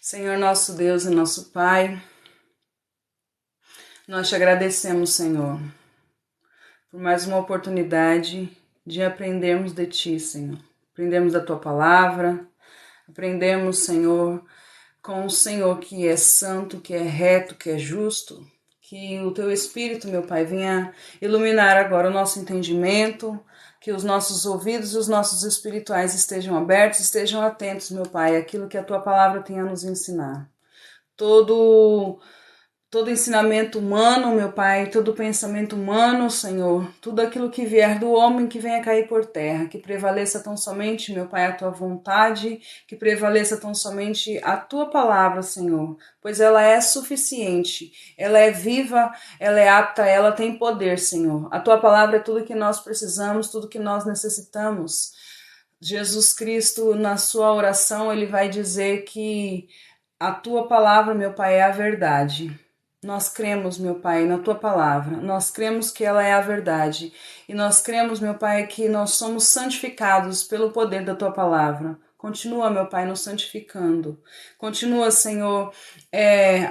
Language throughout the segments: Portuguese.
Senhor nosso Deus e nosso Pai, nós te agradecemos, Senhor, por mais uma oportunidade de aprendermos de Ti, Senhor. Aprendermos da Tua palavra, aprendemos, Senhor, com o Senhor que é santo, que é reto, que é justo. Que o Teu Espírito, meu Pai, venha iluminar agora o nosso entendimento, que os nossos ouvidos e os nossos espirituais estejam abertos, estejam atentos, meu Pai, àquilo que a Tua palavra tem a nos ensinar. Todo ensinamento humano, meu Pai, todo pensamento humano, Senhor, tudo aquilo que vier do homem que venha cair por terra, que prevaleça tão somente, meu Pai, a Tua vontade, que prevaleça tão somente a Tua palavra, Senhor, pois ela é suficiente, ela é viva, ela é apta, ela tem poder, Senhor. A Tua palavra é tudo que nós precisamos, tudo que nós necessitamos. Jesus Cristo, na sua oração, ele vai dizer que a Tua palavra, meu Pai, é a verdade. Nós cremos, meu Pai, na Tua palavra, nós cremos que ela é a verdade, e nós cremos, meu Pai, que nós somos santificados pelo poder da Tua palavra. Continua, meu Pai, nos santificando. Continua, Senhor,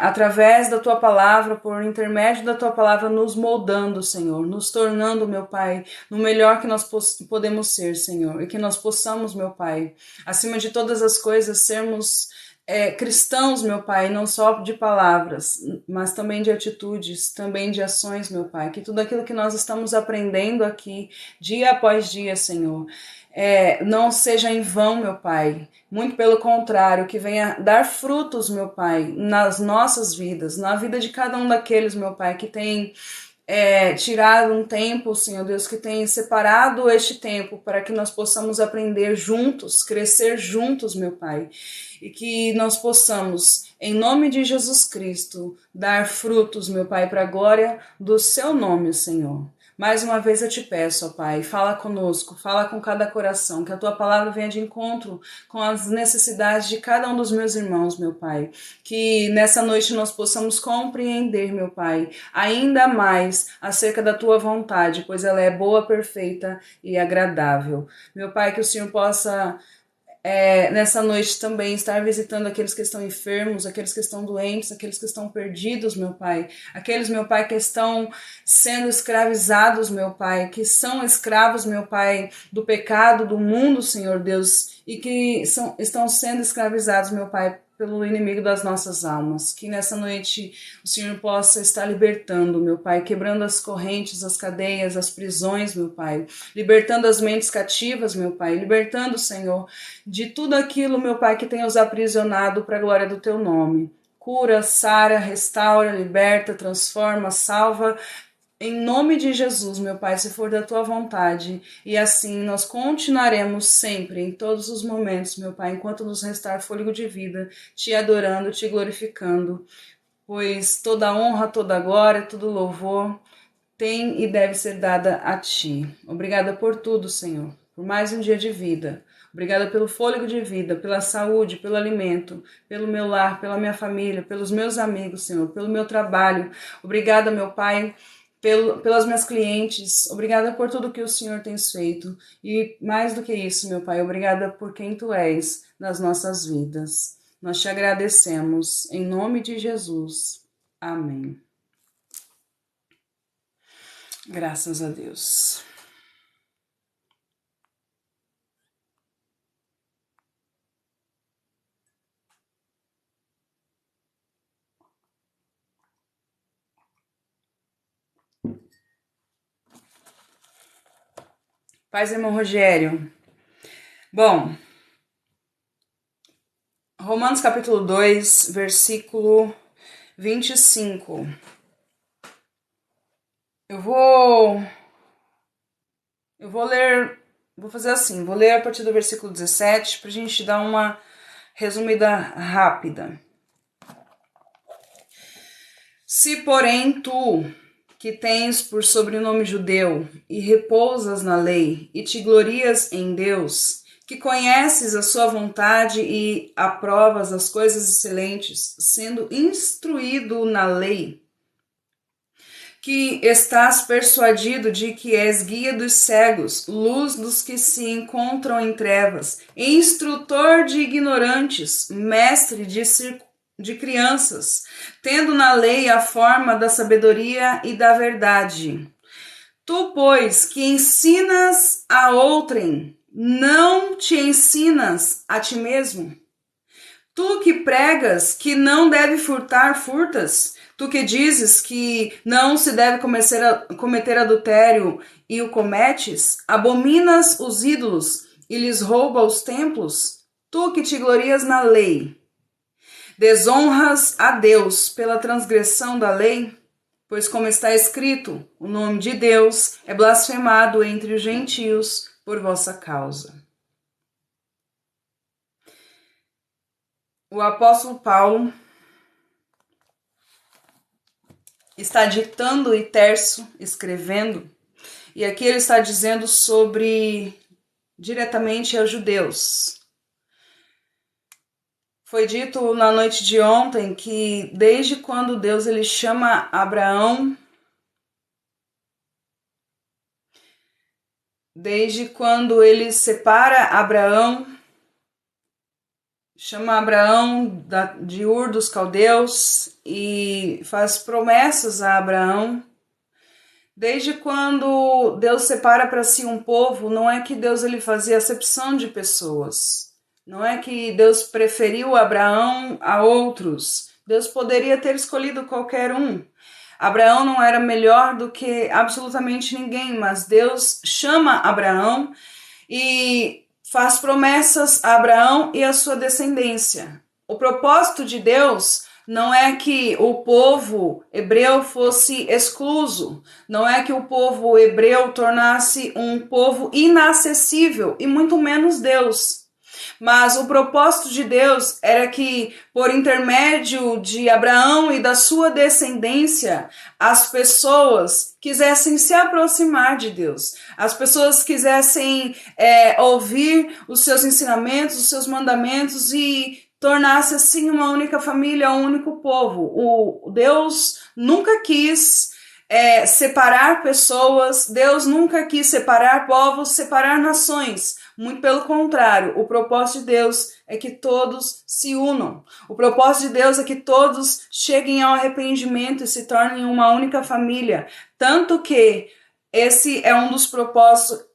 através da Tua palavra, por intermédio da Tua palavra, nos moldando, Senhor, nos tornando, meu Pai, no melhor que nós podemos ser, Senhor, e que nós possamos, meu Pai, acima de todas as coisas, sermos cristãos, meu Pai, não só de palavras, mas também de atitudes, também de ações, meu Pai, que tudo aquilo que nós estamos aprendendo aqui, dia após dia, Senhor, não seja em vão, meu Pai, muito pelo contrário, que venha dar frutos, meu Pai, nas nossas vidas, na vida de cada um daqueles, meu Pai, que tem tirado um tempo, Senhor Deus, que tem separado este tempo para que nós possamos aprender juntos, crescer juntos, meu Pai, e que nós possamos, em nome de Jesus Cristo, dar frutos, meu Pai, para a glória do Seu nome, Senhor. Mais uma vez eu te peço, ó Pai, fala conosco, fala com cada coração, que a Tua palavra venha de encontro com as necessidades de cada um dos meus irmãos, meu Pai. Que nessa noite nós possamos compreender, meu Pai, ainda mais acerca da Tua vontade, pois ela é boa, perfeita e agradável. Meu Pai, que o Senhor possa nessa noite também estar visitando aqueles que estão enfermos, aqueles que estão doentes, aqueles que estão perdidos, meu Pai, aqueles, meu Pai, que estão sendo escravizados, meu Pai, que são escravos, meu Pai, do pecado, do mundo, Senhor Deus, e que estão sendo escravizados, meu Pai, pelo inimigo das nossas almas. Que nessa noite o Senhor possa estar libertando, meu Pai, quebrando as correntes, as cadeias, as prisões, meu Pai, libertando as mentes cativas, meu Pai, libertando, Senhor, de tudo aquilo, meu Pai, que tem os aprisionado para a glória do Teu nome. Cura, sara, restaura, liberta, transforma, salva, em nome de Jesus, meu Pai, se for da Tua vontade, e assim nós continuaremos sempre, em todos os momentos, meu Pai, enquanto nos restar fôlego de vida, Te adorando, Te glorificando, pois toda honra, toda glória, todo louvor tem e deve ser dada a Ti. Obrigada por tudo, Senhor, por mais um dia de vida. Obrigada pelo fôlego de vida, pela saúde, pelo alimento, pelo meu lar, pela minha família, pelos meus amigos, Senhor, pelo meu trabalho. Obrigada, meu Pai, pelas minhas clientes, obrigada por tudo que o Senhor tem feito, e mais do que isso, meu Pai, obrigada por quem Tu és nas nossas vidas. Nós Te agradecemos, em nome de Jesus. Amém. Graças a Deus. Paz, irmão Rogério. Bom, Romanos capítulo 2, versículo 25. Eu vou ler, vou fazer assim, vou ler a partir do versículo 17 para a gente dar uma resumida rápida. Se, porém, tu, que tens por sobrenome judeu, e repousas na lei, e te glorias em Deus, que conheces a sua vontade e aprovas as coisas excelentes, sendo instruído na lei, que estás persuadido de que és guia dos cegos, luz dos que se encontram em trevas, instrutor de ignorantes, mestre de de crianças, tendo na lei a forma da sabedoria e da verdade. Tu, pois, que ensinas a outrem, não te ensinas a ti mesmo? Tu que pregas que não deve furtar, furtas? Tu que dizes que não se deve cometer adultério e o cometes? Abominas os ídolos e lhes rouba os templos? Tu que te glorias na lei, desonras a Deus pela transgressão da lei? Pois como está escrito, o nome de Deus é blasfemado entre os gentios por vossa causa. O apóstolo Paulo está ditando e Terço escrevendo, e aqui ele está dizendo diretamente aos judeus. Foi dito na noite de ontem que desde quando Deus ele chama Abraão, desde quando ele separa Abraão, chama Abraão de Ur dos Caldeus e faz promessas a Abraão. Desde quando Deus separa para si um povo, não é que Deus ele fazia acepção de pessoas. Não é que Deus preferiu Abraão a outros. Deus poderia ter escolhido qualquer um. Abraão não era melhor do que absolutamente ninguém, mas Deus chama Abraão e faz promessas a Abraão e a sua descendência. O propósito de Deus não é que o povo hebreu fosse excluso, não é que o povo hebreu tornasse um povo inacessível, e muito menos Deus. Mas o propósito de Deus era que, por intermédio de Abraão e da sua descendência, as pessoas quisessem se aproximar de Deus. As pessoas quisessem ouvir os seus ensinamentos, os seus mandamentos e tornar-se assim uma única família, um único povo. O Deus nunca quis separar pessoas, Deus nunca quis separar povos, separar nações. Muito pelo contrário, o propósito de Deus é que todos se unam. O propósito de Deus é que todos cheguem ao arrependimento e se tornem uma única família. Tanto que esse é um dos propósitos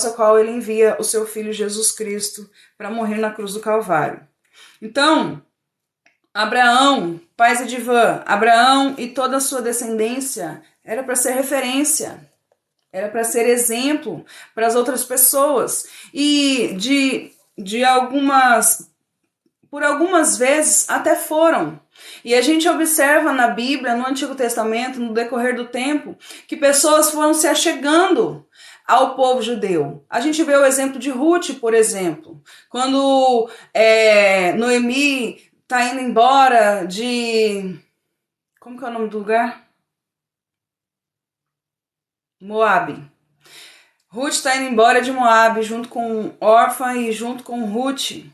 a qual ele envia o seu Filho Jesus Cristo para morrer na cruz do Calvário. Então, Abraão, pai de Divã, Abraão e toda a sua descendência era para ser referência. Era para ser exemplo para as outras pessoas. E por algumas vezes até foram. E a gente observa na Bíblia, no Antigo Testamento, no decorrer do tempo, que pessoas foram se achegando ao povo judeu. A gente vê o exemplo de Ruth, por exemplo. Quando Noemi está indo embora de... Como que é o nome do lugar? Moabe. Ruth está indo embora de Moabe junto com Orfa e junto com Ruth.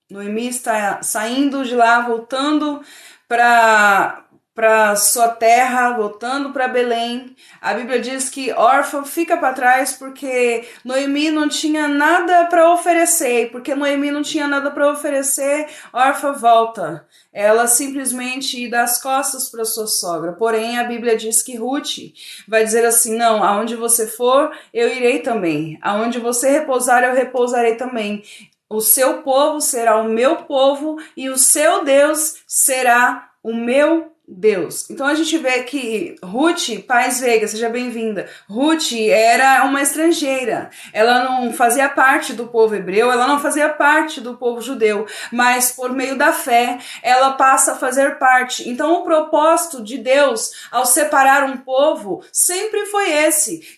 Noemi está saindo de lá, voltando para sua terra, voltando para Belém. A Bíblia diz que Orfa fica para trás porque Noemi não tinha nada para oferecer. E porque Noemi não tinha nada para oferecer, Orfa volta. Ela simplesmente dá as costas para sua sogra. Porém, a Bíblia diz que Ruth vai dizer assim, não, aonde você for, eu irei também. Aonde você repousar, eu repousarei também. O seu povo será o meu povo e o seu Deus será o meu Deus. Então a gente vê que Ruth, Paz Veiga, seja bem-vinda. Ruth era uma estrangeira. Ela não fazia parte do povo hebreu, ela não fazia parte do povo judeu, mas por meio da fé, ela passa a fazer parte. Então o propósito de Deus ao separar um povo sempre foi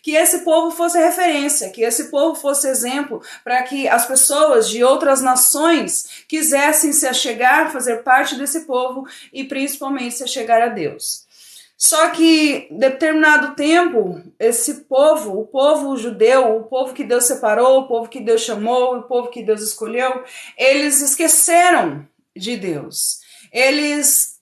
que esse povo fosse referência, que esse povo fosse exemplo para que as pessoas de outras nações quisessem se achegar, fazer parte desse povo e principalmente se achegar a Deus. Só que, em determinado tempo, esse povo, o povo judeu, o povo que Deus separou, o povo que Deus chamou, o povo que Deus escolheu, eles esqueceram de Deus. Eles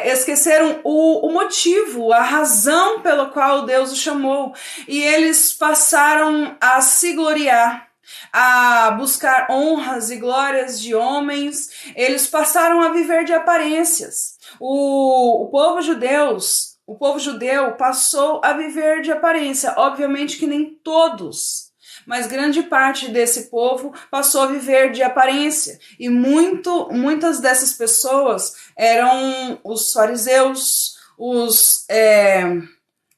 esqueceram o motivo, a razão pela qual Deus os chamou. E eles passaram a se gloriar. a buscar honras e glórias de homens, eles passaram a viver de aparências. O povo judeu passou a viver de aparência, obviamente que nem todos, mas grande parte desse povo passou a viver de aparência, e muitas dessas pessoas eram os fariseus, os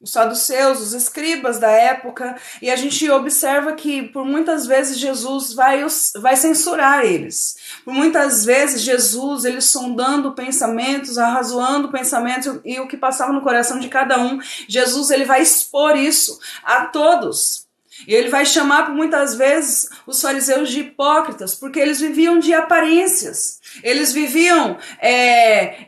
saduceus, os escribas da época, e a gente observa que por muitas vezes Jesus vai censurar eles. Por muitas vezes Jesus, ele sondando pensamentos, arrazoando pensamentos e o que passava no coração de cada um, Jesus ele vai expor isso a todos. E ele vai chamar por muitas vezes os fariseus de hipócritas, porque eles viviam de aparências. Eles viviam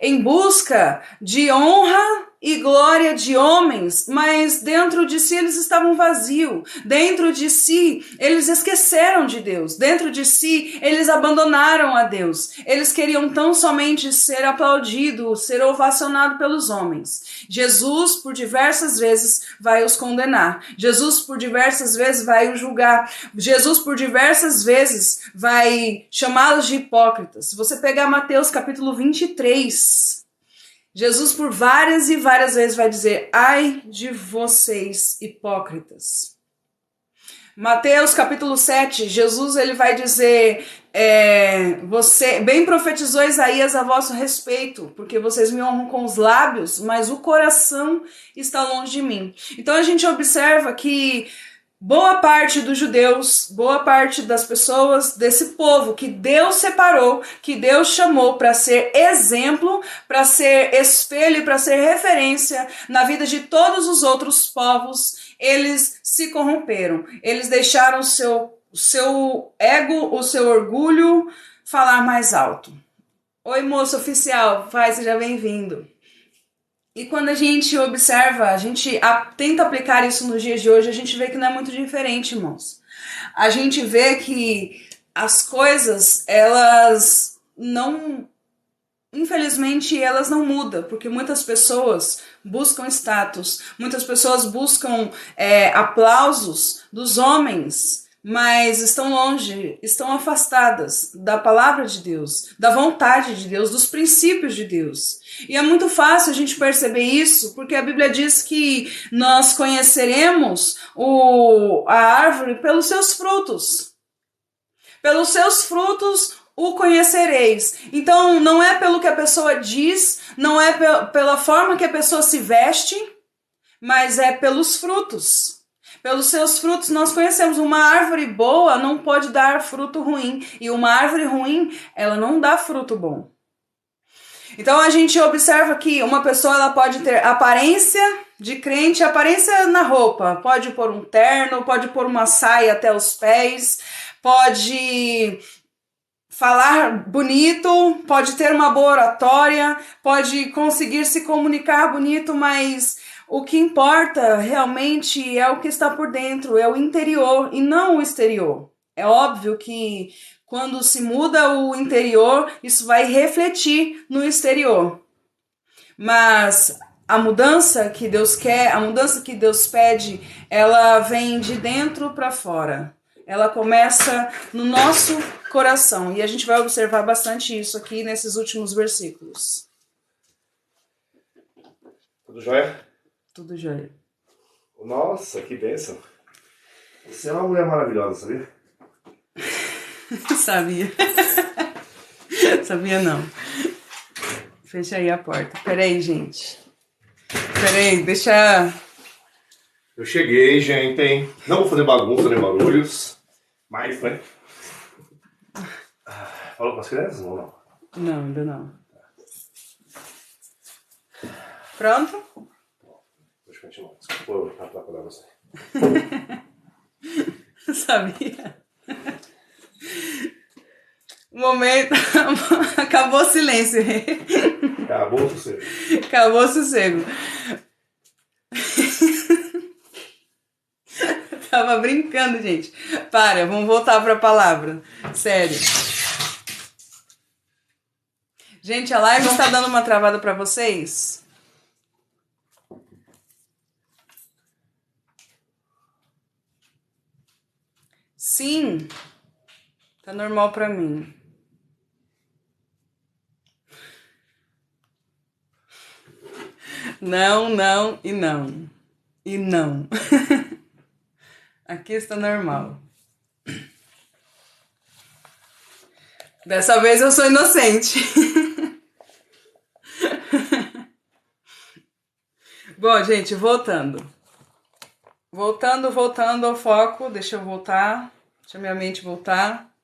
em busca de honra e glória de homens, mas dentro de si eles estavam vazios. Dentro de si eles esqueceram de Deus. Dentro de si eles abandonaram a Deus. Eles queriam tão somente ser aplaudidos, ser ovacionado pelos homens. Jesus por diversas vezes vai os condenar. Jesus por diversas vezes vai os julgar. Jesus por diversas vezes vai chamá-los de hipócritas. Se você pegar Mateus capítulo 23, Jesus por várias e várias vezes vai dizer: ai de vocês hipócritas. Mateus capítulo 7, Jesus ele vai dizer: você bem profetizou Isaías a vosso respeito, porque vocês me honram com os lábios, mas o coração está longe de mim. Então a gente observa que boa parte dos judeus, boa parte das pessoas desse povo que Deus separou, que Deus chamou para ser exemplo, para ser espelho, para ser referência na vida de todos os outros povos, eles se corromperam. Eles deixaram o seu ego, o seu orgulho falar mais alto. Oi, moço oficial, seja bem-vindo. E quando a gente observa, a gente tenta aplicar isso nos dias de hoje, a gente vê que não é muito diferente, irmãos. A gente vê que as coisas, elas não... Infelizmente, elas não mudam, porque muitas pessoas buscam status, muitas pessoas buscam aplausos dos homens, mas estão longe, estão afastadas da palavra de Deus, da vontade de Deus, dos princípios de Deus. E é muito fácil a gente perceber isso, porque a Bíblia diz que nós conheceremos a árvore pelos seus frutos. Pelos seus frutos o conhecereis. Então não é pelo que a pessoa diz, não é pela forma que a pessoa se veste, mas é pelos frutos. Pelos seus frutos nós conhecemos. Uma árvore boa não pode dar fruto ruim, e uma árvore ruim, ela não dá fruto bom. Então a gente observa que uma pessoa ela pode ter aparência de crente, aparência na roupa, pode pôr um terno, pode pôr uma saia até os pés, pode falar bonito, pode ter uma boa oratória, pode conseguir se comunicar bonito, mas o que importa realmente é o que está por dentro, é o interior e não o exterior. É óbvio que quando se muda o interior, isso vai refletir no exterior. Mas a mudança que Deus quer, a mudança que Deus pede, ela vem de dentro para fora. Ela começa no nosso coração. E a gente vai observar bastante isso aqui nesses últimos versículos. Tudo jóia? Tudo jóia. Nossa, que bênção. Você é uma mulher maravilhosa, sabia? Sabia. Sabia não. Fecha aí a porta. Peraí, gente. Peraí, deixa... Eu cheguei, gente, hein? Não vou fazer bagunça nem barulhos, mas, né? Falou com as crianças ou não? Não, ainda não. Pronto? Deixa eu continuar. Desculpa eu atrapalhar você. Sabia. Momento. Acabou o silêncio. Acabou o sossego. Acabou o sossego. Tava brincando, gente. Para, vamos voltar para a palavra. Sério. Gente, a live está dando uma travada para vocês? Sim, tá normal pra mim. Não, não e não. E não. Aqui está normal. Dessa vez eu sou inocente. Bom, gente, voltando. Voltando ao foco. Deixa eu voltar. Deixa minha mente voltar.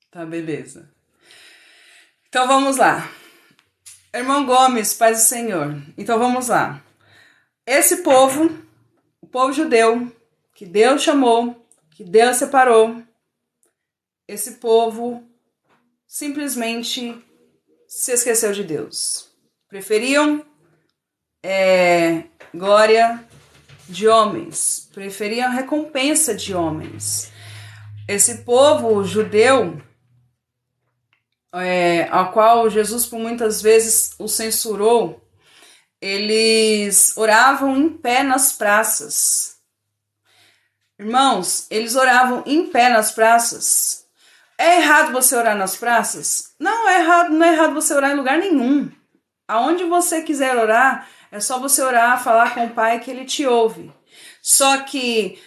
Tá, beleza. Então vamos lá. Irmão Gomes, paz do Senhor. Então vamos lá. Esse povo, o povo judeu, que Deus chamou, que Deus separou, esse povo simplesmente se esqueceu de Deus. Preferiam glória de homens, preferiam recompensa de homens. Esse povo judeu, ao qual Jesus por muitas vezes o censurou, eles oravam em pé nas praças. Irmãos, eles oravam em pé nas praças. É errado você orar nas praças? Não é errado você orar em lugar nenhum. Aonde você quiser orar, é só você orar, falar com o Pai que Ele te ouve. Só que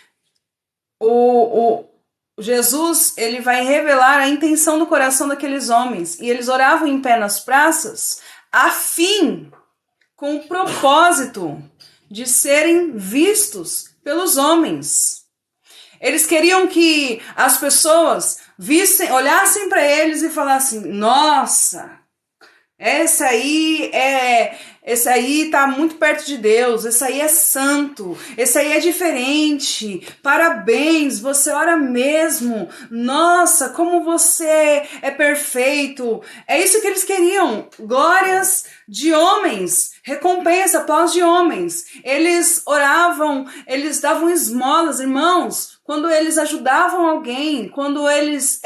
Jesus, ele vai revelar a intenção do coração daqueles homens. E eles oravam em pé nas praças com o propósito de serem vistos pelos homens. Eles queriam que as pessoas olhassem para eles e falassem: nossa, esse aí tá muito perto de Deus, esse aí é santo, esse aí é diferente, parabéns, você ora mesmo, nossa, como você é perfeito. É isso que eles queriam, glórias de homens, recompensa, aplausos de homens. Eles oravam, eles davam esmolas, irmãos. Quando eles ajudavam alguém, quando eles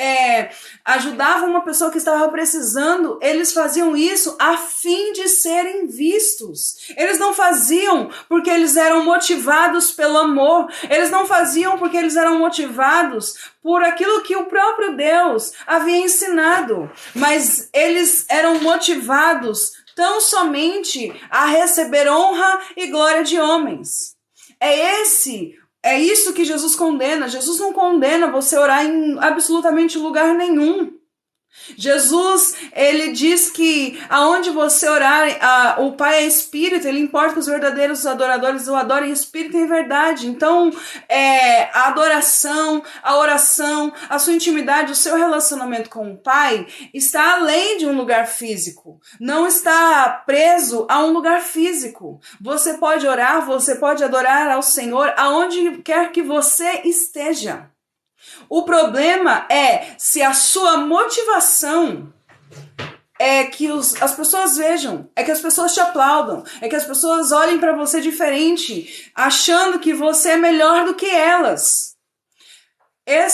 ajudavam uma pessoa que estava precisando, eles faziam isso a fim de serem vistos. Eles não faziam porque eles eram motivados pelo amor. Eles não faziam porque eles eram motivados por aquilo que o próprio Deus havia ensinado. Mas eles eram motivados tão somente a receber honra e glória de homens. É isso que Jesus condena. Jesus não condena você orar em absolutamente lugar nenhum. Jesus, ele diz que aonde você orar, o Pai é Espírito, ele importa que os verdadeiros adoradores o adorem em Espírito e em verdade. Então, a adoração, a oração, a sua intimidade, o seu relacionamento com o Pai está além de um lugar físico. Não está preso a um lugar físico. Você pode orar, você pode adorar ao Senhor aonde quer que você esteja. O problema é se a sua motivação é que as pessoas vejam, é que as pessoas te aplaudam, é que as pessoas olhem para você diferente, achando que você é melhor do que elas. É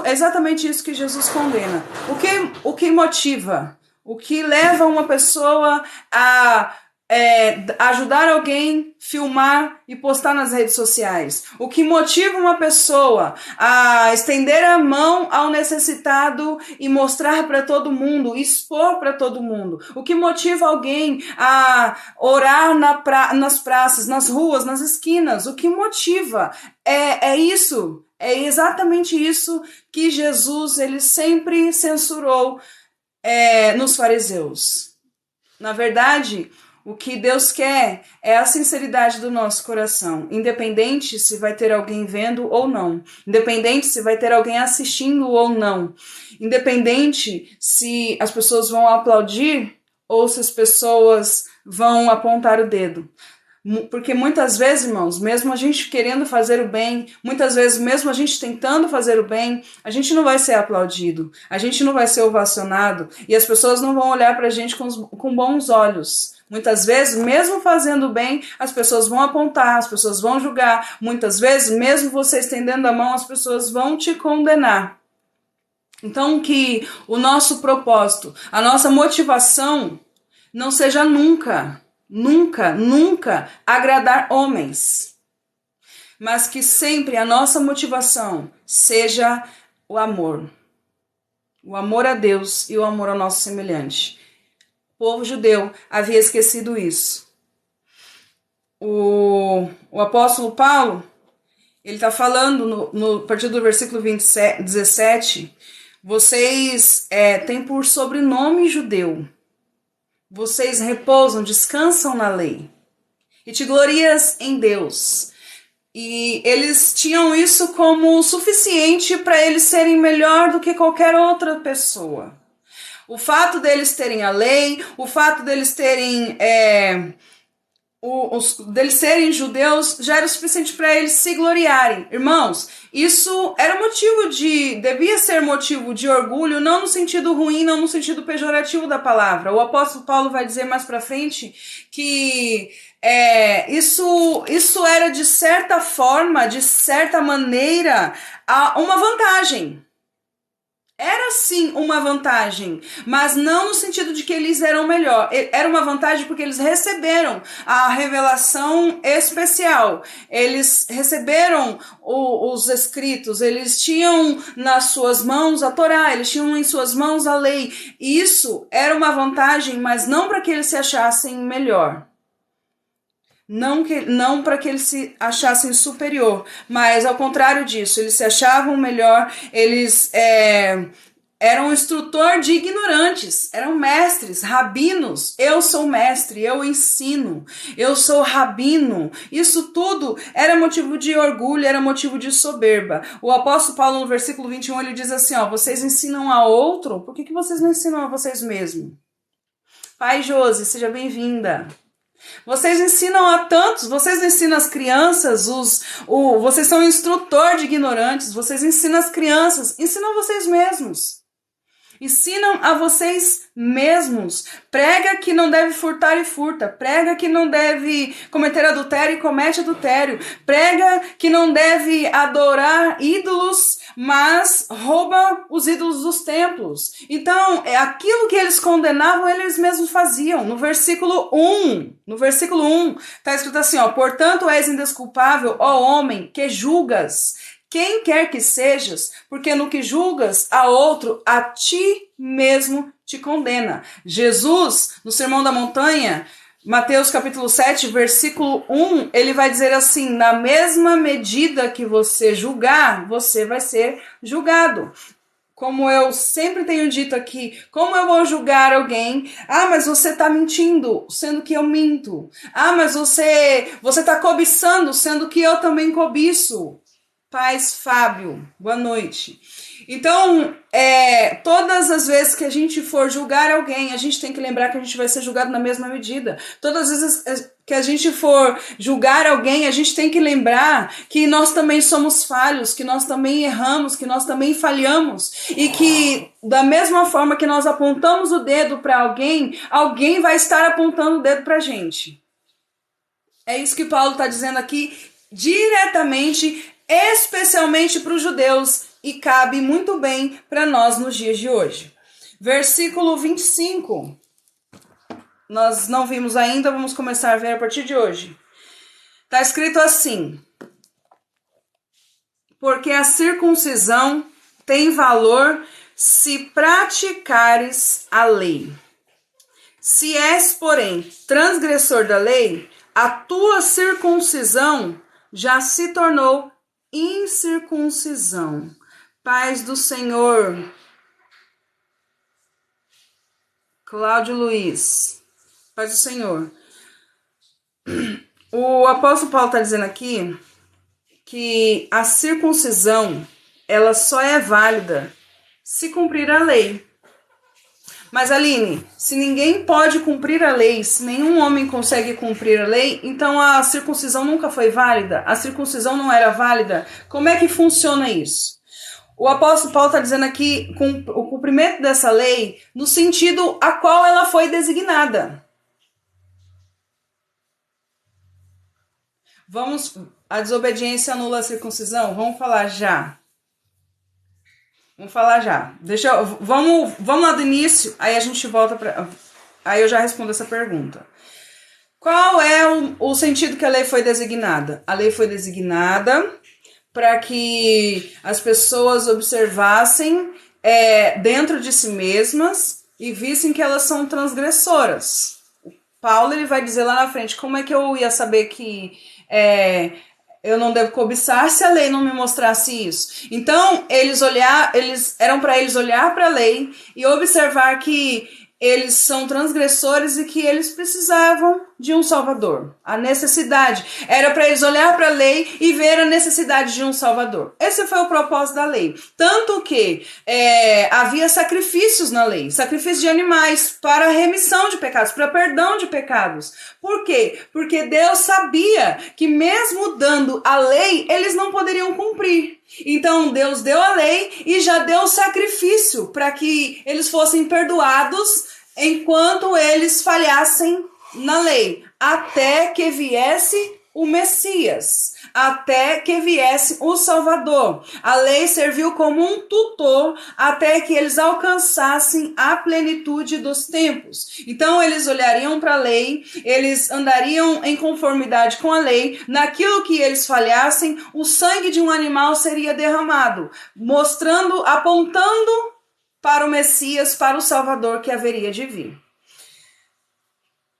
exatamente isso que Jesus condena. O que motiva? O que leva uma pessoa a ajudar alguém, filmar e postar nas redes sociais? O que motiva uma pessoa a estender a mão ao necessitado e mostrar para todo mundo, expor para todo mundo? O que motiva alguém a orar nas praças, nas ruas, nas esquinas? O que motiva? É exatamente isso que Jesus ele sempre censurou nos fariseus. Na verdade, o que Deus quer é a sinceridade do nosso coração, independente se vai ter alguém vendo ou não, independente se vai ter alguém assistindo ou não, independente se as pessoas vão aplaudir ou se as pessoas vão apontar o dedo. Porque muitas vezes, irmãos, mesmo a gente querendo fazer o bem, muitas vezes mesmo a gente tentando fazer o bem, a gente não vai ser aplaudido, a gente não vai ser ovacionado e as pessoas não vão olhar pra gente com bons olhos. Muitas vezes, mesmo fazendo bem, as pessoas vão apontar, as pessoas vão julgar. Muitas vezes, mesmo você estendendo a mão, as pessoas vão te condenar. Então, que o nosso propósito, a nossa motivação não seja nunca nunca agradar homens, mas que sempre a nossa motivação seja o amor a Deus e o amor ao nosso semelhante. O povo judeu havia esquecido isso. O apóstolo Paulo, ele está falando a partir do versículo 17, vocês têm por sobrenome judeu, vocês repousam, descansam na lei e te glorias em Deus. E eles tinham isso como suficiente para eles serem melhor do que qualquer outra pessoa. O fato deles terem a lei, o fato deles terem deles serem judeus já era o suficiente para eles se gloriarem. Irmãos, isso era devia ser motivo de orgulho, não no sentido ruim, não no sentido pejorativo da palavra. O apóstolo Paulo vai dizer mais para frente que isso era de certa forma, de certa maneira, uma vantagem. Era sim uma vantagem, mas não no sentido de que eles eram melhor. Era uma vantagem porque eles receberam a revelação especial. Eles receberam os escritos, eles tinham nas suas mãos a Torá, eles tinham em suas mãos a lei. E isso era uma vantagem, mas não para que eles se achassem melhor. Não para que eles se achassem superior, mas ao contrário disso, eles se achavam melhor, eles eram instrutor de ignorantes, eram mestres, rabinos. Eu sou mestre, eu ensino, eu sou rabino. Isso tudo era motivo de orgulho, era motivo de soberba. O apóstolo Paulo, no versículo 21, ele diz assim, vocês ensinam a outro, por que vocês não ensinam a vocês mesmos? Pai Josi, seja bem-vinda. Vocês ensinam a tantos, vocês ensinam as crianças, vocês são instrutor de ignorantes, vocês ensinam as crianças, ensinam vocês mesmos. Ensinam a vocês mesmos. Prega que não deve furtar e furta. Prega que não deve cometer adultério e comete adultério. Prega que não deve adorar ídolos, mas rouba os ídolos dos templos. Então, aquilo que eles condenavam, eles mesmos faziam. No versículo 1, está escrito assim, portanto és indesculpável, ó homem, que julgas quem quer que sejas, porque no que julgas a outro, a ti mesmo te condena. Jesus, no Sermão da Montanha, Mateus capítulo 7, versículo 1, ele vai dizer assim, na mesma medida que você julgar, você vai ser julgado. Como eu sempre tenho dito aqui, como eu vou julgar alguém? Mas você está mentindo, sendo que eu minto. Mas você está cobiçando, sendo que eu também cobiço. Paz, Fábio, boa noite. Então, todas as vezes que a gente for julgar alguém, a gente tem que lembrar que a gente vai ser julgado na mesma medida. Todas as vezes que a gente for julgar alguém, a gente tem que lembrar que nós também somos falhos, que nós também erramos, que nós também falhamos. E que, da mesma forma que nós apontamos o dedo para alguém, alguém vai estar apontando o dedo para a gente. É isso que Paulo está dizendo aqui, diretamente, especialmente para os judeus, e cabe muito bem para nós nos dias de hoje. Versículo 25. Nós não vimos ainda, vamos começar a ver a partir de hoje. Está escrito assim: porque a circuncisão tem valor se praticares a lei. Se és, porém, transgressor da lei, a tua circuncisão já se tornou incircuncisão. Paz do Senhor. Cláudio Luiz. Paz do Senhor. O apóstolo Paulo está dizendo aqui que a circuncisão, ela só é válida se cumprir a lei. Mas, Aline, se ninguém pode cumprir a lei, se nenhum homem consegue cumprir a lei, então a circuncisão nunca foi válida? A circuncisão não era válida? Como é que funciona isso? O apóstolo Paulo está dizendo aqui com o cumprimento dessa lei no sentido a qual ela foi designada. A desobediência anula a circuncisão? Vamos falar já. Vamos lá do início, aí a gente volta para... Aí eu já respondo essa pergunta. Qual é o sentido que a lei foi designada? A lei foi designada para que as pessoas observassem dentro de si mesmas e vissem que elas são transgressoras. Paulo ele vai dizer lá na frente, como é que eu ia saber que eu não devo cobiçar se a lei não me mostrasse isso? Então, eram para eles olhar para a lei e observar que eles são transgressores e que eles precisavam de um Salvador. A necessidade. Era para eles olhar para a lei e ver a necessidade de um Salvador. Esse foi o propósito da lei. Tanto que havia sacrifícios na lei. Sacrifícios de animais para remissão de pecados, para perdão de pecados. Por quê? Porque Deus sabia que mesmo dando a lei, eles não poderiam cumprir. Então Deus deu a lei e já deu o sacrifício para que eles fossem perdoados enquanto eles falhassem na lei, até que viesse o Messias, até que viesse o Salvador. A lei serviu como um tutor até que eles alcançassem a plenitude dos tempos. Então eles olhariam para a lei, eles andariam em conformidade com a lei, naquilo que eles falhassem, o sangue de um animal seria derramado, mostrando, apontando para o Messias, para o Salvador que haveria de vir.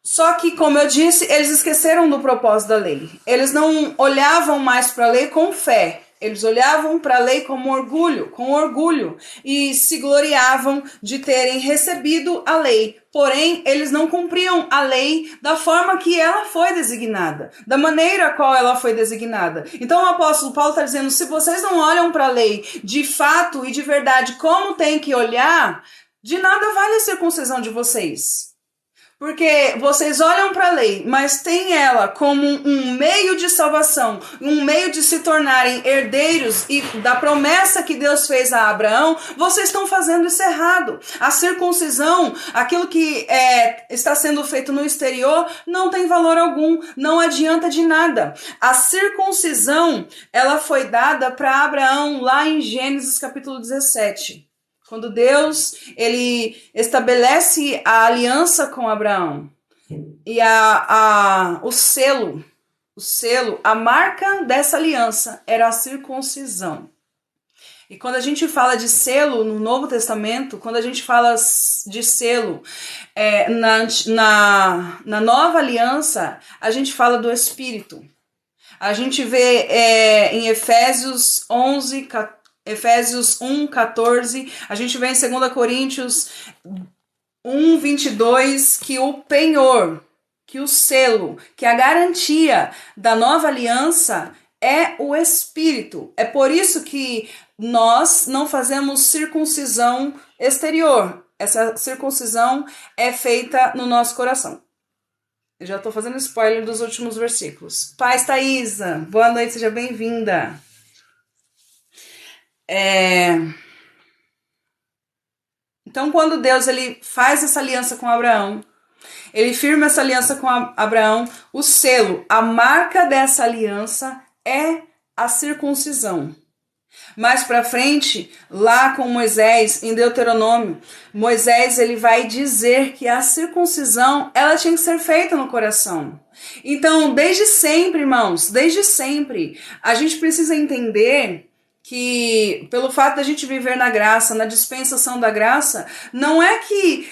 Só que, como eu disse, eles esqueceram do propósito da lei. Eles não olhavam mais para a lei com fé. Eles olhavam para a lei com orgulho, e se gloriavam de terem recebido a lei. Porém, eles não cumpriam a lei da forma que ela foi designada, da maneira qual ela foi designada. Então o apóstolo Paulo está dizendo, se vocês não olham para a lei de fato e de verdade como tem que olhar, de nada vale a circuncisão de vocês. Porque vocês olham para a lei, mas tem ela como um meio de salvação, um meio de se tornarem herdeiros e da promessa que Deus fez a Abraão, vocês estão fazendo isso errado. A circuncisão, aquilo que está sendo feito no exterior, não tem valor algum, não adianta de nada. A circuncisão, ela foi dada para Abraão lá em Gênesis capítulo 17. Quando Deus ele estabelece a aliança com Abraão e o selo, a marca dessa aliança era a circuncisão. E quando a gente fala de selo no Novo Testamento, quando a gente fala de selo na Nova Aliança, a gente fala do Espírito. A gente vê em Efésios 1:14, a gente vê em 2 Coríntios 1:22 que o penhor, que o selo, que a garantia da nova aliança é o Espírito. É por isso que nós não fazemos circuncisão exterior. Essa circuncisão é feita no nosso coração. Eu já estou fazendo spoiler dos últimos versículos. Paz, Thaísa, boa noite, seja bem-vinda. Então, quando Deus ele faz essa aliança com Abraão, ele firma essa aliança com Abraão, o selo, a marca dessa aliança é a circuncisão. Mais para frente, lá com Moisés, em Deuteronômio, Moisés ele vai dizer que a circuncisão ela tinha que ser feita no coração. Então, desde sempre, irmãos, desde sempre, a gente precisa entender que pelo fato da gente viver na graça, na dispensação da graça, não é que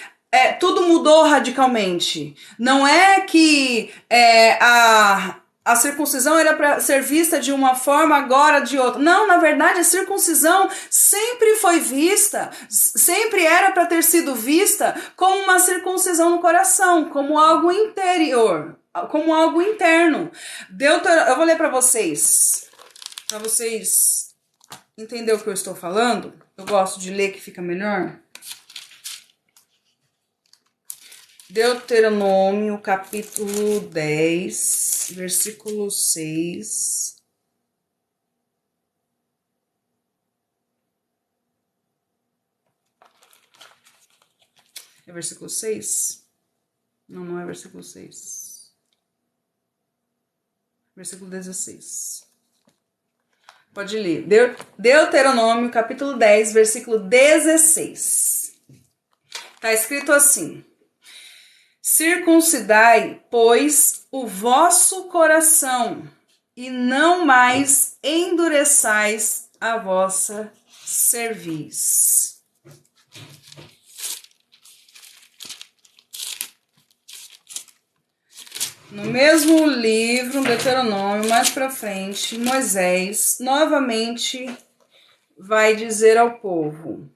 tudo mudou radicalmente. Não é que a circuncisão era para ser vista de uma forma, agora de outra. Não, na verdade, a circuncisão sempre foi vista, sempre era para ter sido vista como uma circuncisão no coração, como algo interior, como algo interno. Eu vou ler para vocês entender o que eu estou falando. Eu gosto de ler que fica melhor. Deuteronômio, capítulo 10, versículo 6. É versículo 6? Não, não é versículo 6. Versículo 16. Pode ler. Deuteronômio, capítulo 10, versículo 16. Está escrito assim: Circuncidai, pois, o vosso coração, e não mais endureçais a vossa cerviz. No mesmo livro, Deuteronômio, mais para frente, Moisés novamente vai dizer ao povo,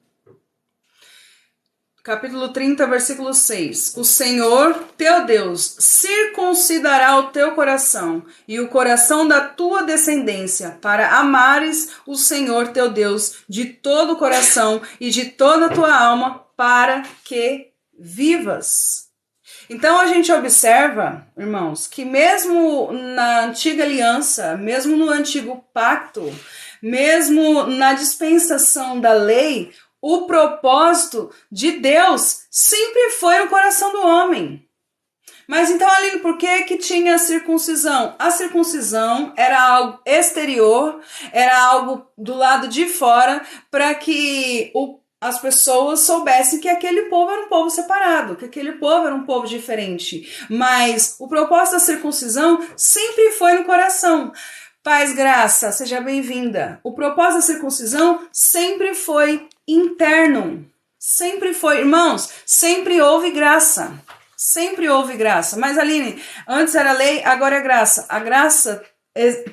capítulo 30, versículo 6, o Senhor, teu Deus, circuncidará o teu coração e o coração da tua descendência, para amares o Senhor, teu Deus, de todo o coração e de toda a tua alma, para que vivas. Então a gente observa, irmãos, que mesmo na antiga aliança, mesmo no antigo pacto, mesmo na dispensação da lei, o propósito de Deus sempre foi o coração do homem. Mas então, Aline, por que tinha a circuncisão? A circuncisão era algo exterior, era algo do lado de fora, para que as pessoas soubessem que aquele povo era um povo separado, que aquele povo era um povo diferente. Mas o propósito da circuncisão sempre foi no coração. Paz, graça, seja bem-vinda. O propósito da circuncisão sempre foi interno. Sempre foi, irmãos, sempre houve graça. Sempre houve graça. Mas, Aline, antes era lei, agora é graça. A graça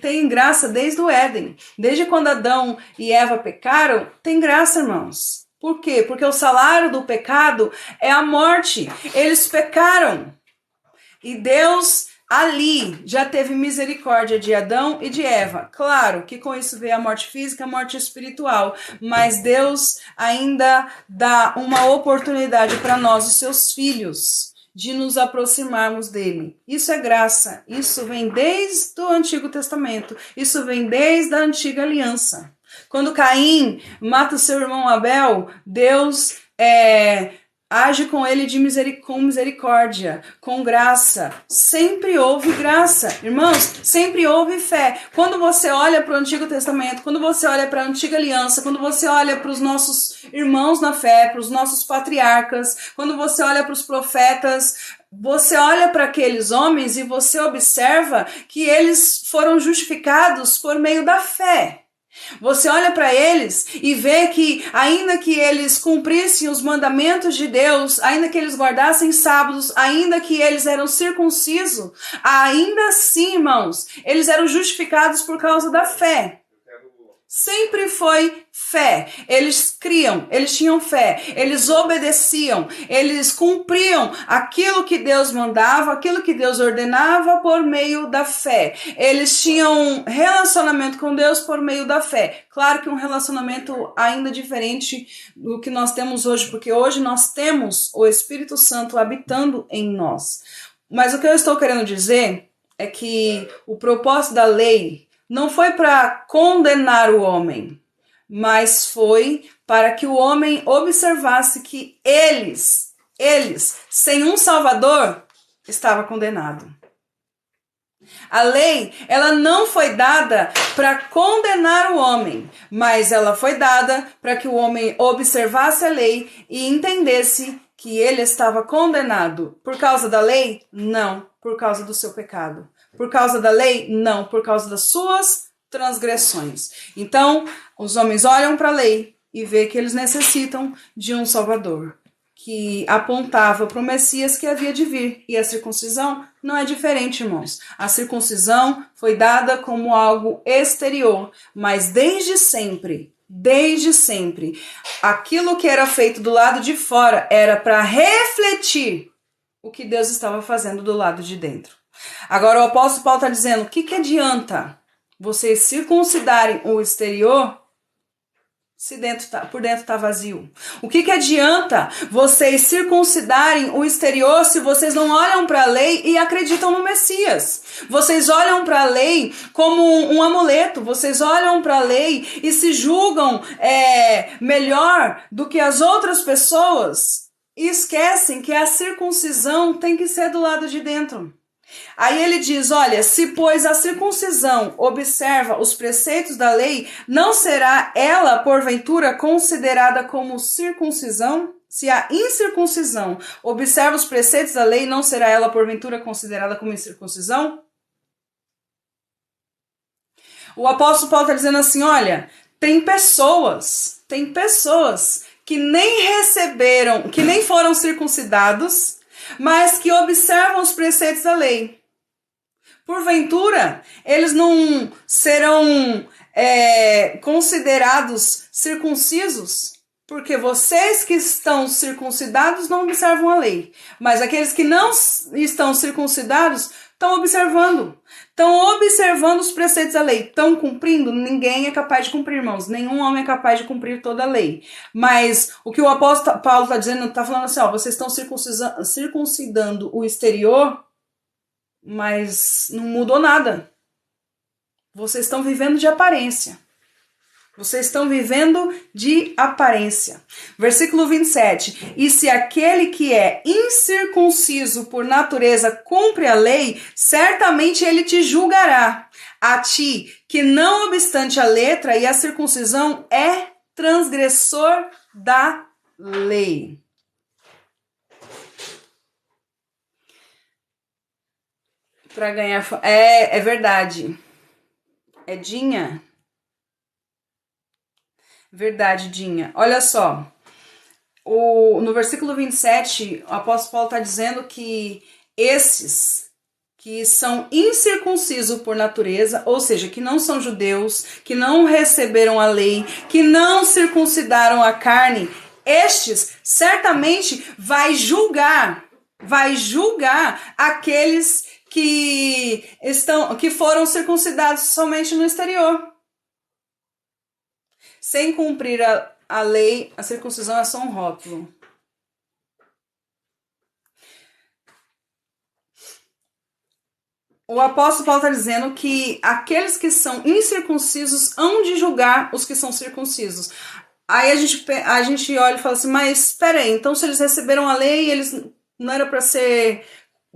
tem graça desde o Éden. Desde quando Adão e Eva pecaram, tem graça, irmãos. Por quê? Porque o salário do pecado é a morte. Eles pecaram. E Deus ali já teve misericórdia de Adão e de Eva. Claro que com isso veio a morte física, a morte espiritual. Mas Deus ainda dá uma oportunidade para nós, os seus filhos, de nos aproximarmos dele. Isso é graça. Isso vem desde o Antigo Testamento. Isso vem desde a antiga aliança. Quando Caim mata o seu irmão Abel, Deus age com ele com misericórdia, com graça. Sempre houve graça. Irmãos, sempre houve fé. Quando você olha para o Antigo Testamento, quando você olha para a Antiga Aliança, quando você olha para os nossos irmãos na fé, para os nossos patriarcas, quando você olha para os profetas, você olha para aqueles homens e você observa que eles foram justificados por meio da fé. Você olha para eles e vê que ainda que eles cumprissem os mandamentos de Deus, ainda que eles guardassem sábados, ainda que eles eram circuncisos, ainda assim, irmãos, eles eram justificados por causa da fé. Sempre foi fé. Eles criam, eles tinham fé, eles obedeciam, eles cumpriam aquilo que Deus mandava, aquilo que Deus ordenava por meio da fé. Eles tinham relacionamento com Deus por meio da fé. Claro que um relacionamento ainda diferente do que nós temos hoje, porque hoje nós temos o Espírito Santo habitando em nós. Mas o que eu estou querendo dizer é que o propósito da lei não foi para condenar o homem, mas foi para que o homem observasse que eles, sem um Salvador, estavam condenados. A lei, ela não foi dada para condenar o homem, mas ela foi dada para que o homem observasse a lei e entendesse que ele estava condenado. Por causa da lei? Não, por causa do seu pecado. Por causa da lei? Não, por causa das suas transgressões. Então, os homens olham para a lei e vê que eles necessitam de um Salvador, que apontava para o Messias que havia de vir. E a circuncisão não é diferente, irmãos. A circuncisão foi dada como algo exterior, mas desde sempre, aquilo que era feito do lado de fora era para refletir o que Deus estava fazendo do lado de dentro. Agora o apóstolo Paulo está dizendo, o que adianta vocês circuncidarem o exterior se por dentro está vazio? O que adianta vocês circuncidarem o exterior se vocês não olham para a lei e acreditam no Messias? Vocês olham para a lei como um amuleto, vocês olham para a lei e se julgam melhor do que as outras pessoas e esquecem que a circuncisão tem que ser do lado de dentro. Aí ele diz, olha, se pois a circuncisão observa os preceitos da lei, não será ela, porventura, considerada como circuncisão? Se a incircuncisão observa os preceitos da lei, não será ela, porventura, considerada como incircuncisão? O apóstolo Paulo está dizendo assim, olha, tem pessoas que nem receberam, que nem foram circuncidados, mas que observam os preceitos da lei. Porventura, eles não serão considerados circuncisos, porque vocês que estão circuncidados não observam a lei, mas aqueles que não estão circuncidados estão observando os preceitos da lei, estão cumprindo. Ninguém é capaz de cumprir, irmãos, nenhum homem é capaz de cumprir toda a lei, mas o que o apóstolo Paulo está dizendo, está falando assim, ó, vocês estão circuncidando o exterior, mas não mudou nada. Vocês estão vivendo de aparência. Vocês estão vivendo de aparência. Versículo 27. E se aquele que é incircunciso por natureza cumpre a lei, certamente ele te julgará. A ti, que não obstante a letra e a circuncisão é transgressor da lei. Para ganhar... É verdade. Dinha? Verdade, Dinha. Olha só. No versículo 27, o apóstolo Paulo está dizendo que esses que são incircuncisos por natureza, ou seja, que não são judeus, que não receberam a lei, que não circuncidaram a carne, estes certamente vai julgar aqueles que foram circuncidados somente no exterior. Sem cumprir a lei, a circuncisão é só um rótulo. O apóstolo Paulo está dizendo que aqueles que são incircuncisos hão de julgar os que são circuncisos. Aí a gente olha e fala assim, mas espera aí, então se eles receberam a lei, eles não era para ser...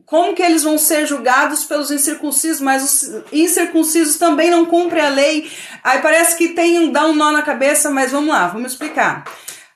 Como que eles vão ser julgados pelos incircuncisos, mas os incircuncisos também não cumprem a lei? Aí parece que dá um nó na cabeça, mas vamos lá, vamos explicar.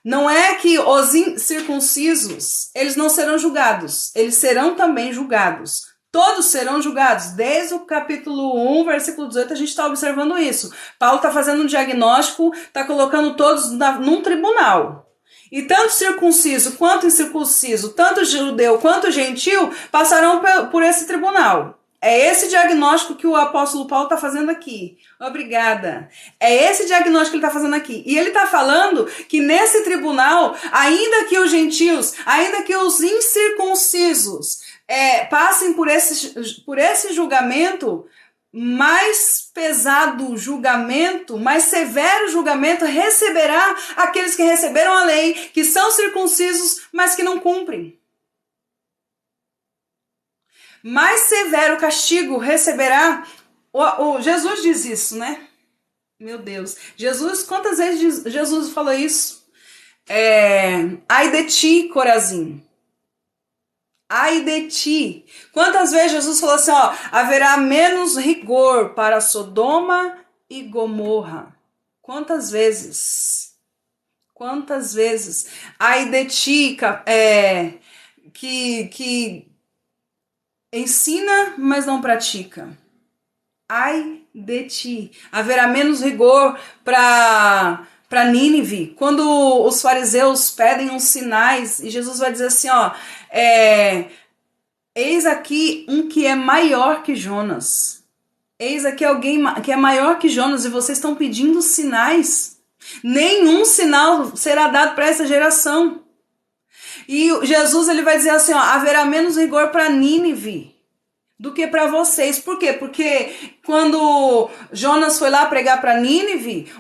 Não é que os incircuncisos, eles não serão julgados, eles serão também julgados. Todos serão julgados. Desde o capítulo 1, versículo 18, a gente está observando isso. Paulo está fazendo um diagnóstico, está colocando todos num tribunal. E tanto circunciso quanto incircunciso, tanto judeu quanto gentil, passarão por esse tribunal. É esse diagnóstico que o apóstolo Paulo está fazendo aqui. Obrigada. É esse diagnóstico que ele está fazendo aqui. E ele está falando que nesse tribunal, ainda que os gentios, ainda que os incircuncisos passem por esse julgamento, mais pesado julgamento, mais severo julgamento receberá aqueles que receberam a lei, que são circuncisos, mas que não cumprem. Mais severo castigo receberá. Jesus diz isso, né? Meu Deus. Quantas vezes Jesus falou isso? Ai de ti, Corazim. Ai de ti. Quantas vezes Jesus falou assim, ó, haverá menos rigor para Sodoma e Gomorra. Quantas vezes? Quantas vezes? Ai de ti, que ensina, mas não pratica. Ai de ti. Haverá menos rigor para Nínive. Quando os fariseus pedem uns sinais, e Jesus vai dizer assim, ó, eis aqui um que é maior que Jonas. Eis aqui alguém que é maior que Jonas, e vocês estão pedindo sinais. Nenhum sinal será dado para essa geração. E Jesus ele vai dizer assim, ó, haverá menos rigor para Nínive do que para vocês. Por quê? Porque quando Jonas foi lá pregar para Nínive,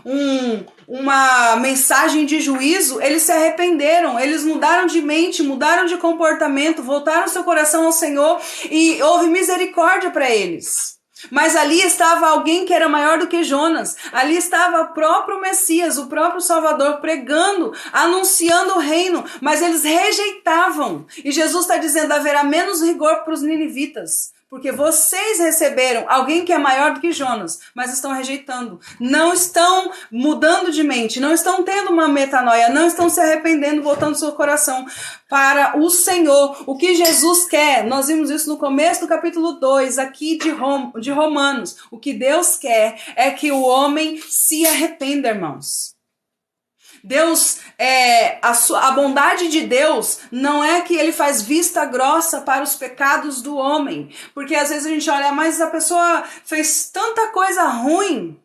uma mensagem de juízo, eles se arrependeram, eles mudaram de mente, mudaram de comportamento, voltaram seu coração ao Senhor e houve misericórdia para eles. Mas ali estava alguém que era maior do que Jonas. Ali estava o próprio Messias, o próprio Salvador, pregando, anunciando o reino. Mas eles rejeitavam. E Jesus está dizendo, haverá menos rigor para os ninivitas. Porque vocês receberam alguém que é maior do que Jonas, mas estão rejeitando. Não estão mudando de mente, não estão tendo uma metanoia, não estão se arrependendo, voltando seu coração para o Senhor. O que Jesus quer, nós vimos isso no começo do capítulo 2, aqui de Romanos. O que Deus quer é que o homem se arrependa, irmãos. Deus, a bondade de Deus não é que ele faz vista grossa para os pecados do homem, porque às vezes a gente olha, mas a pessoa fez tanta coisa ruim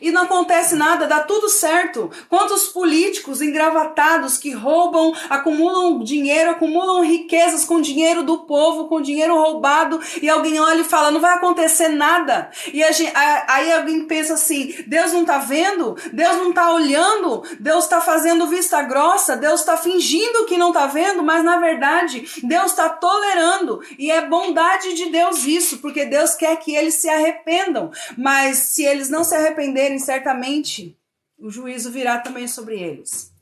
e não acontece nada, dá tudo certo. Quantos políticos engravatados que roubam, acumulam dinheiro, acumulam riquezas com dinheiro do povo, com dinheiro roubado, e alguém olha e fala, não vai acontecer nada. E aí alguém pensa assim, Deus não tá vendo? Deus não tá olhando? Deus tá fazendo vista grossa? Deus tá fingindo que não tá vendo? Mas na verdade, Deus tá tolerando. E é bondade de Deus isso, porque Deus quer que eles se arrependam. Mas se eles não se arrependerem, certamente o juízo virá também sobre eles.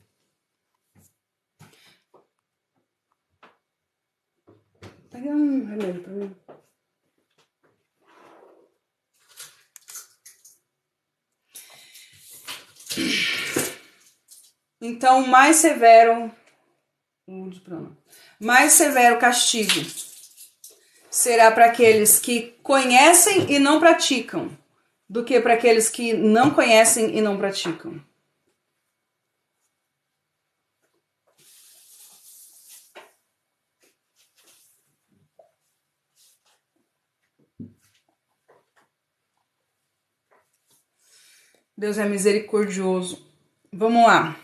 Pega um remédio para mim. Então, mais severo castigo será para aqueles que conhecem e não praticam, do que para aqueles que não conhecem e não praticam. Deus é misericordioso. Vamos lá.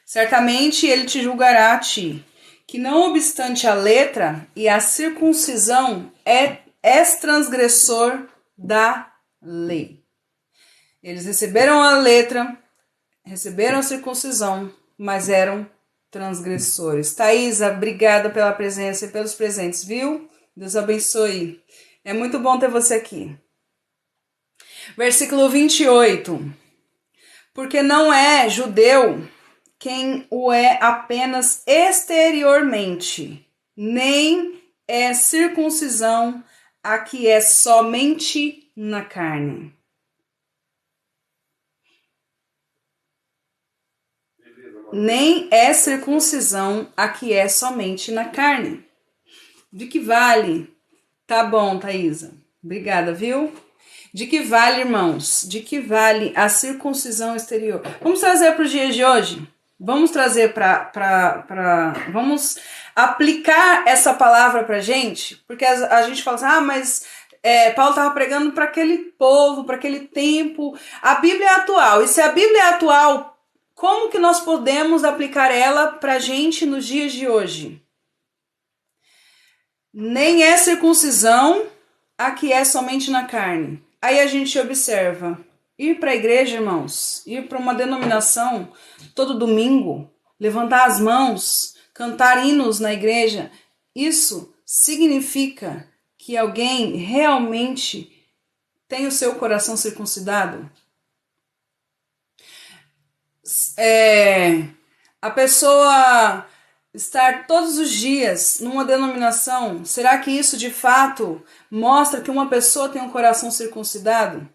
Certamente ele te julgará a ti, que não obstante a letra e a circuncisão és transgressor da lei. Eles receberam a letra, receberam a circuncisão, mas eram transgressores. Thaisa, obrigada pela presença e pelos presentes, viu? Deus abençoe. É muito bom ter você aqui. Versículo 28. Porque não é judeu quem o é apenas exteriormente, nem é circuncisão a que é somente na carne. Nem é circuncisão a que é somente na carne. De que vale? Tá bom, Thaisa. Obrigada, viu? De que vale, irmãos? De que vale a circuncisão exterior? Vamos trazer para os dias de hoje? Vamos trazer vamos aplicar essa palavra pra gente? Porque a gente fala assim, mas Paulo estava pregando para aquele povo, para aquele tempo. A Bíblia é atual. E se a Bíblia é atual, como que nós podemos aplicar ela pra gente nos dias de hoje? Nem é circuncisão a que é somente na carne. Aí a gente observa, ir para a igreja, irmãos, ir para uma denominação todo domingo, levantar as mãos, cantar hinos na igreja, isso significa que alguém realmente tem o seu coração circuncidado? A pessoa estar todos os dias numa denominação, será que isso de fato mostra que uma pessoa tem um coração circuncidado?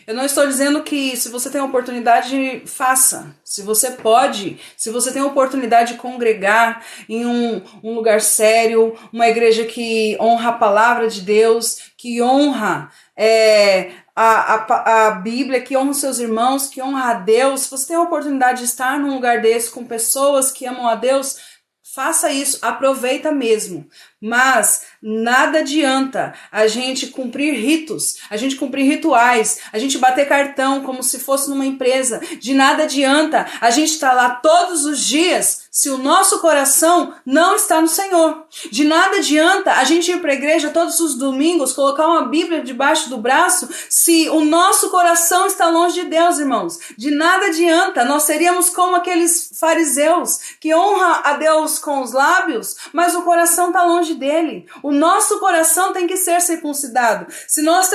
Eu não estou dizendo que se você tem a oportunidade, faça. Se você pode, se você tem a oportunidade de congregar em um lugar sério, uma igreja que honra a palavra de Deus, que honra a Bíblia, que honra os seus irmãos, que honra a Deus. Se você tem a oportunidade de estar num lugar desse com pessoas que amam a Deus, faça isso, aproveita mesmo. Mas nada adianta a gente cumprir ritos, a gente cumprir rituais, a gente bater cartão como se fosse numa empresa. De nada adianta a gente estar lá todos os dias se o nosso coração não está no Senhor. De nada adianta a gente ir para a igreja todos os domingos, colocar uma Bíblia debaixo do braço, se o nosso coração está longe de Deus, irmãos. De nada adianta, nós seríamos como aqueles fariseus que honram a Deus com os lábios, mas o coração está longe dele. O nosso coração tem que ser circuncidado. Se nós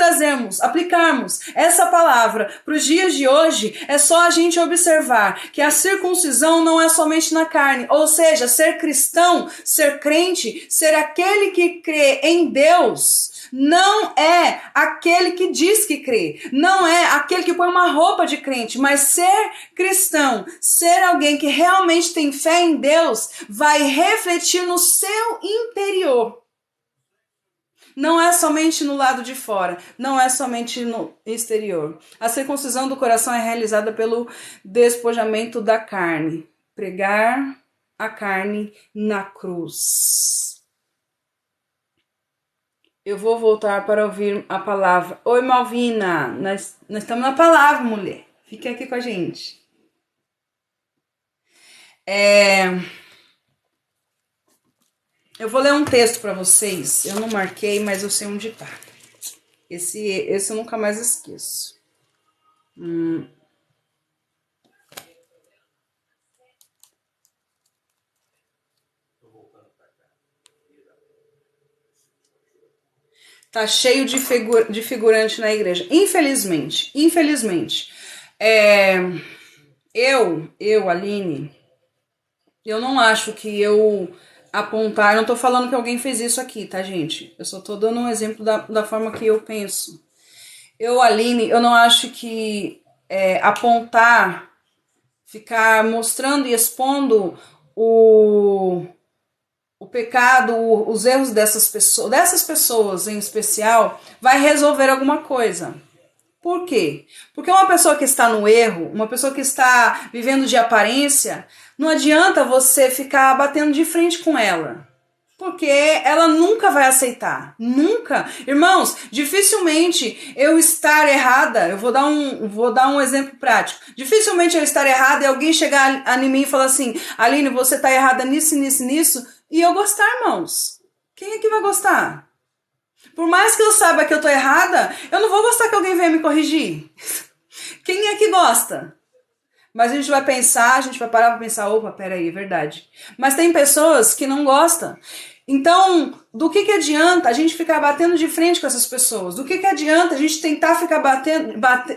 aplicarmos essa palavra para os dias de hoje, é só a gente observar que a circuncisão não é somente na carne, ou seja, ser cristão, ser crente, ser aquele que crê em Deus, não é aquele que diz que crê, não é aquele que põe uma roupa de crente, mas ser cristão, ser alguém que realmente tem fé em Deus, vai refletir no seu interior. Não é somente no lado de fora, não é somente no exterior. A circuncisão do coração é realizada pelo despojamento da carne. Pregar a carne na cruz. Eu vou voltar para ouvir a palavra. Oi, Malvina, nós estamos na palavra, mulher. Fique aqui com a gente. Eu vou ler um texto para vocês. Eu não marquei, mas eu sei onde está. Esse eu nunca mais esqueço. Tá cheio de figurante na igreja. Infelizmente. Eu, Aline, eu não acho que eu apontar... Eu não tô falando que alguém fez isso aqui, tá, gente? Eu só tô dando um exemplo da forma que eu penso. Eu, Aline, eu não acho que apontar, ficar mostrando e expondo o pecado, os erros dessas pessoas em especial, vai resolver alguma coisa. Por quê? Porque uma pessoa que está no erro, uma pessoa que está vivendo de aparência, não adianta você ficar batendo de frente com ela. Porque ela nunca vai aceitar. Nunca. Irmãos, dificilmente eu estar errada, eu vou dar um exemplo prático. Dificilmente eu estar errada e alguém chegar em mim e falar assim, Aline, você está errada nisso, e eu gostar, irmãos. Quem é que vai gostar? Por mais que eu saiba que eu tô errada, eu não vou gostar que alguém venha me corrigir. Quem é que gosta? Mas a gente vai pensar, a gente vai parar pra pensar, opa, peraí, é verdade. Mas tem pessoas que não gostam. Então, do que adianta a gente ficar batendo de frente com essas pessoas? Do que adianta a gente tentar ficar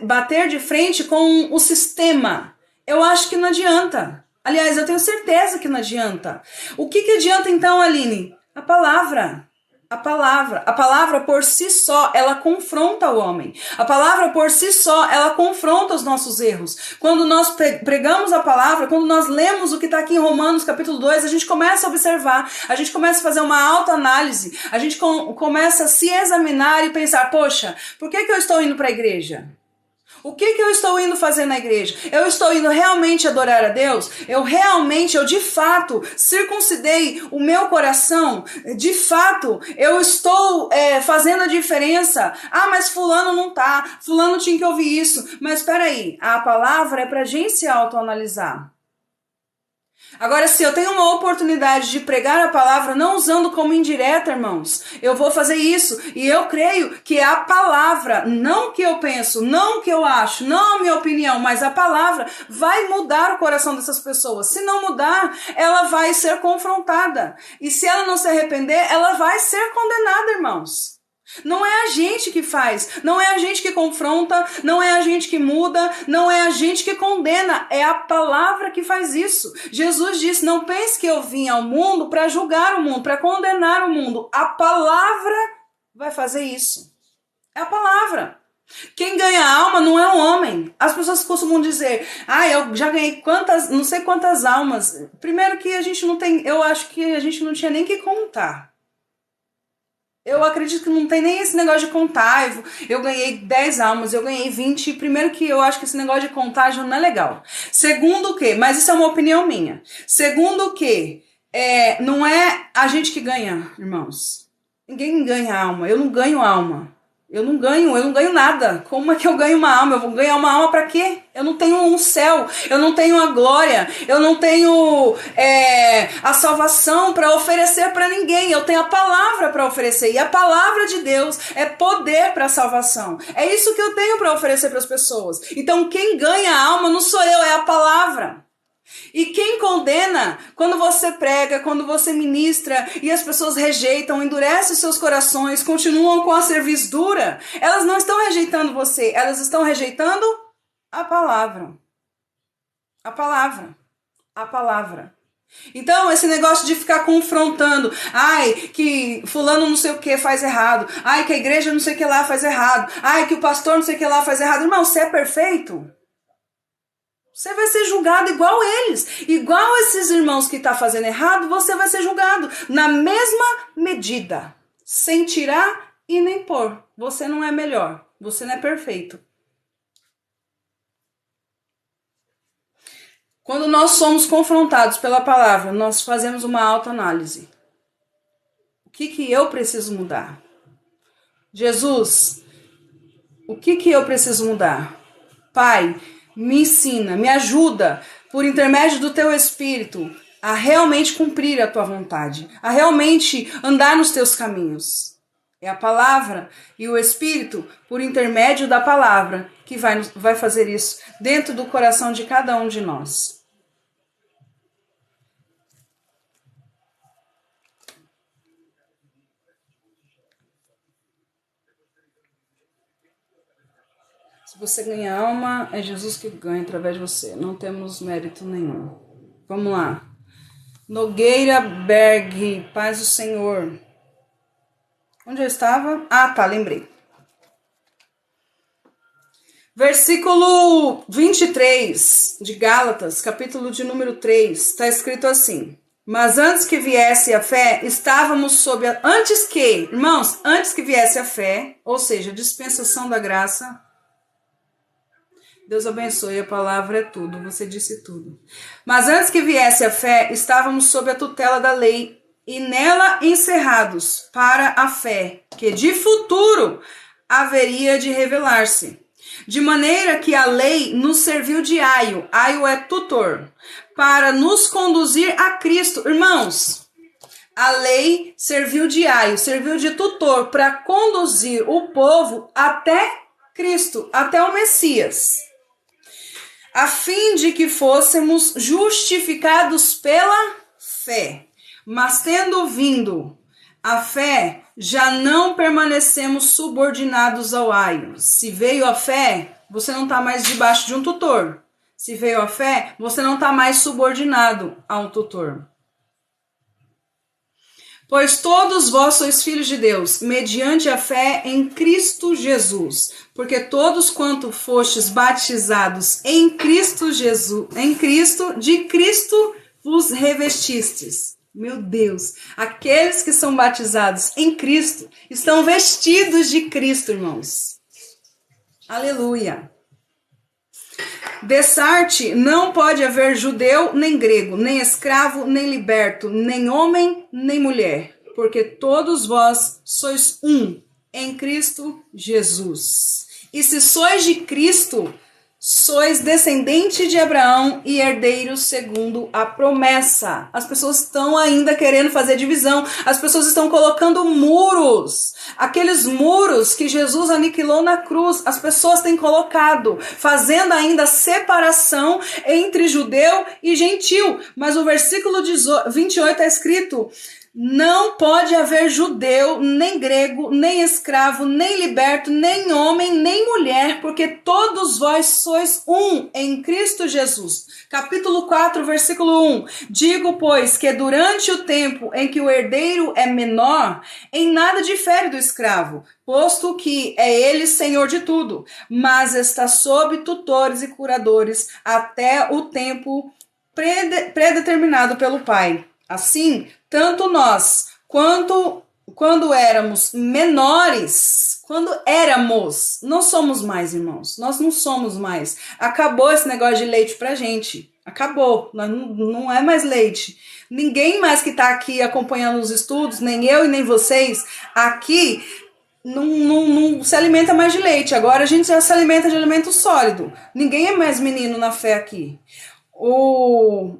bater de frente com o sistema? Eu acho que não adianta. Aliás, eu tenho certeza que não adianta. O que adianta então, Aline? A palavra. A palavra por si só, ela confronta o homem. A palavra por si só, ela confronta os nossos erros. Quando nós pregamos a palavra, quando nós lemos o que está aqui em Romanos capítulo 2, a gente começa a observar, a gente começa a fazer uma autoanálise, a gente começa a se examinar e pensar, poxa, por que eu estou indo para a igreja? O que eu estou indo fazer na igreja? Eu estou indo realmente adorar a Deus? Eu de fato, circuncidei o meu coração? De fato, eu estou fazendo a diferença? Ah, mas fulano não tá. Fulano tinha que ouvir isso. Mas espera aí, a palavra é para a gente se autoanalisar. Agora, se eu tenho uma oportunidade de pregar a palavra não usando como indireta, irmãos, eu vou fazer isso. E eu creio que a palavra, não o que eu penso, não o que eu acho, não a minha opinião, mas a palavra vai mudar o coração dessas pessoas. Se não mudar, ela vai ser confrontada. E se ela não se arrepender, ela vai ser condenada, irmãos. Não é a gente que faz, não é a gente que confronta, não é a gente que muda, não é a gente que condena, é a palavra que faz isso. Jesus disse, não pense que eu vim ao mundo para julgar o mundo, para condenar o mundo. A palavra vai fazer isso. É a palavra. Quem ganha a alma não é o homem. As pessoas costumam dizer, eu já ganhei não sei quantas almas. Primeiro que a gente não tem, eu acho que a gente não tinha nem que contar. Eu acredito que não tem nem esse negócio de contar. Eu ganhei 10 almas, eu ganhei 20. Primeiro que eu acho que esse negócio de contagem não é legal. Segundo que, mas isso é uma opinião minha. Segundo que, não é a gente que ganha, irmãos. Ninguém ganha alma. Eu não ganho alma. Eu não ganho nada. Como é que eu ganho uma alma? Eu vou ganhar uma alma para quê? Eu não tenho um céu, eu não tenho a glória, eu não tenho a salvação para oferecer para ninguém. Eu tenho a palavra para oferecer. E a palavra de Deus é poder para a salvação. É isso que eu tenho para oferecer para as pessoas. Então quem ganha a alma não sou eu, é a palavra. E quem condena, quando você prega, quando você ministra e as pessoas rejeitam, endurecem os seus corações, continuam com a servidura, elas não estão rejeitando você, elas estão rejeitando a palavra. A palavra. A palavra. Então, esse negócio de ficar confrontando, ai, que fulano não sei o que faz errado, ai, que a igreja não sei o que lá faz errado, ai, que o pastor não sei o que lá faz errado. Irmão, você é perfeito? Você vai ser julgado igual eles. Igual esses irmãos que estão fazendo errado, você vai ser julgado na mesma medida. Sem tirar e nem pôr. Você não é melhor. Você não é perfeito. Quando nós somos confrontados pela palavra, nós fazemos uma autoanálise. O que eu preciso mudar? Jesus, o que eu preciso mudar? Pai, me ensina, me ajuda, por intermédio do teu Espírito, a realmente cumprir a tua vontade, a realmente andar nos teus caminhos. É a palavra e o Espírito, por intermédio da palavra, que vai fazer isso dentro do coração de cada um de nós. Se você ganha alma, é Jesus que ganha através de você. Não temos mérito nenhum. Vamos lá. Nogueira Berg, paz do Senhor. Onde eu estava? Ah, tá, lembrei. Versículo 23 de Gálatas, capítulo de número 3, está escrito assim: mas antes que viesse a fé, estávamos sob a... Antes que viesse a fé, ou seja, a dispensação da graça... Deus abençoe, a palavra é tudo, você disse tudo. Mas antes que viesse a fé, estávamos sob a tutela da lei e nela encerrados para a fé, que de futuro haveria de revelar-se. De maneira que a lei nos serviu de aio é tutor, para nos conduzir a Cristo. Irmãos, a lei serviu de aio, serviu de tutor para conduzir o povo até Cristo, até o Messias, a fim de que fôssemos justificados pela fé. Mas tendo vindo a fé, já não permanecemos subordinados ao aio. Se veio a fé, você não está mais debaixo de um tutor. Se veio a fé, você não está mais subordinado a um tutor. Pois todos vós sois filhos de Deus, mediante a fé em Cristo Jesus. Porque todos quanto fostes batizados em Cristo Jesus, de Cristo vos revestistes. Meu Deus, aqueles que são batizados em Cristo estão vestidos de Cristo, irmãos. Aleluia. Dessarte não pode haver judeu nem grego, nem escravo, nem liberto, nem homem, nem mulher, porque todos vós sois um em Cristo Jesus. E se sois de Cristo, sois descendente de Abraão e herdeiros segundo a promessa. As pessoas estão ainda querendo fazer divisão. As pessoas estão colocando muros. Aqueles muros que Jesus aniquilou na cruz, as pessoas têm colocado, fazendo ainda separação entre judeu e gentil. Mas o versículo 28 está escrito: não pode haver judeu, nem grego, nem escravo, nem liberto, nem homem, nem mulher, porque todos vós sois um em Cristo Jesus. Capítulo 4, versículo 1. Digo, pois, que durante o tempo em que o herdeiro é menor, em nada difere do escravo, posto que é ele senhor de tudo, mas está sob tutores e curadores até o tempo predeterminado pelo Pai. Assim, tanto nós, quando éramos menores, não somos mais, irmãos, nós não somos mais. Acabou esse negócio de leite pra gente, acabou, nós não é mais leite. Ninguém mais que está aqui acompanhando os estudos, nem eu e nem vocês, aqui não se alimenta mais de leite. Agora a gente já se alimenta de alimento sólido. Ninguém é mais menino na fé aqui. O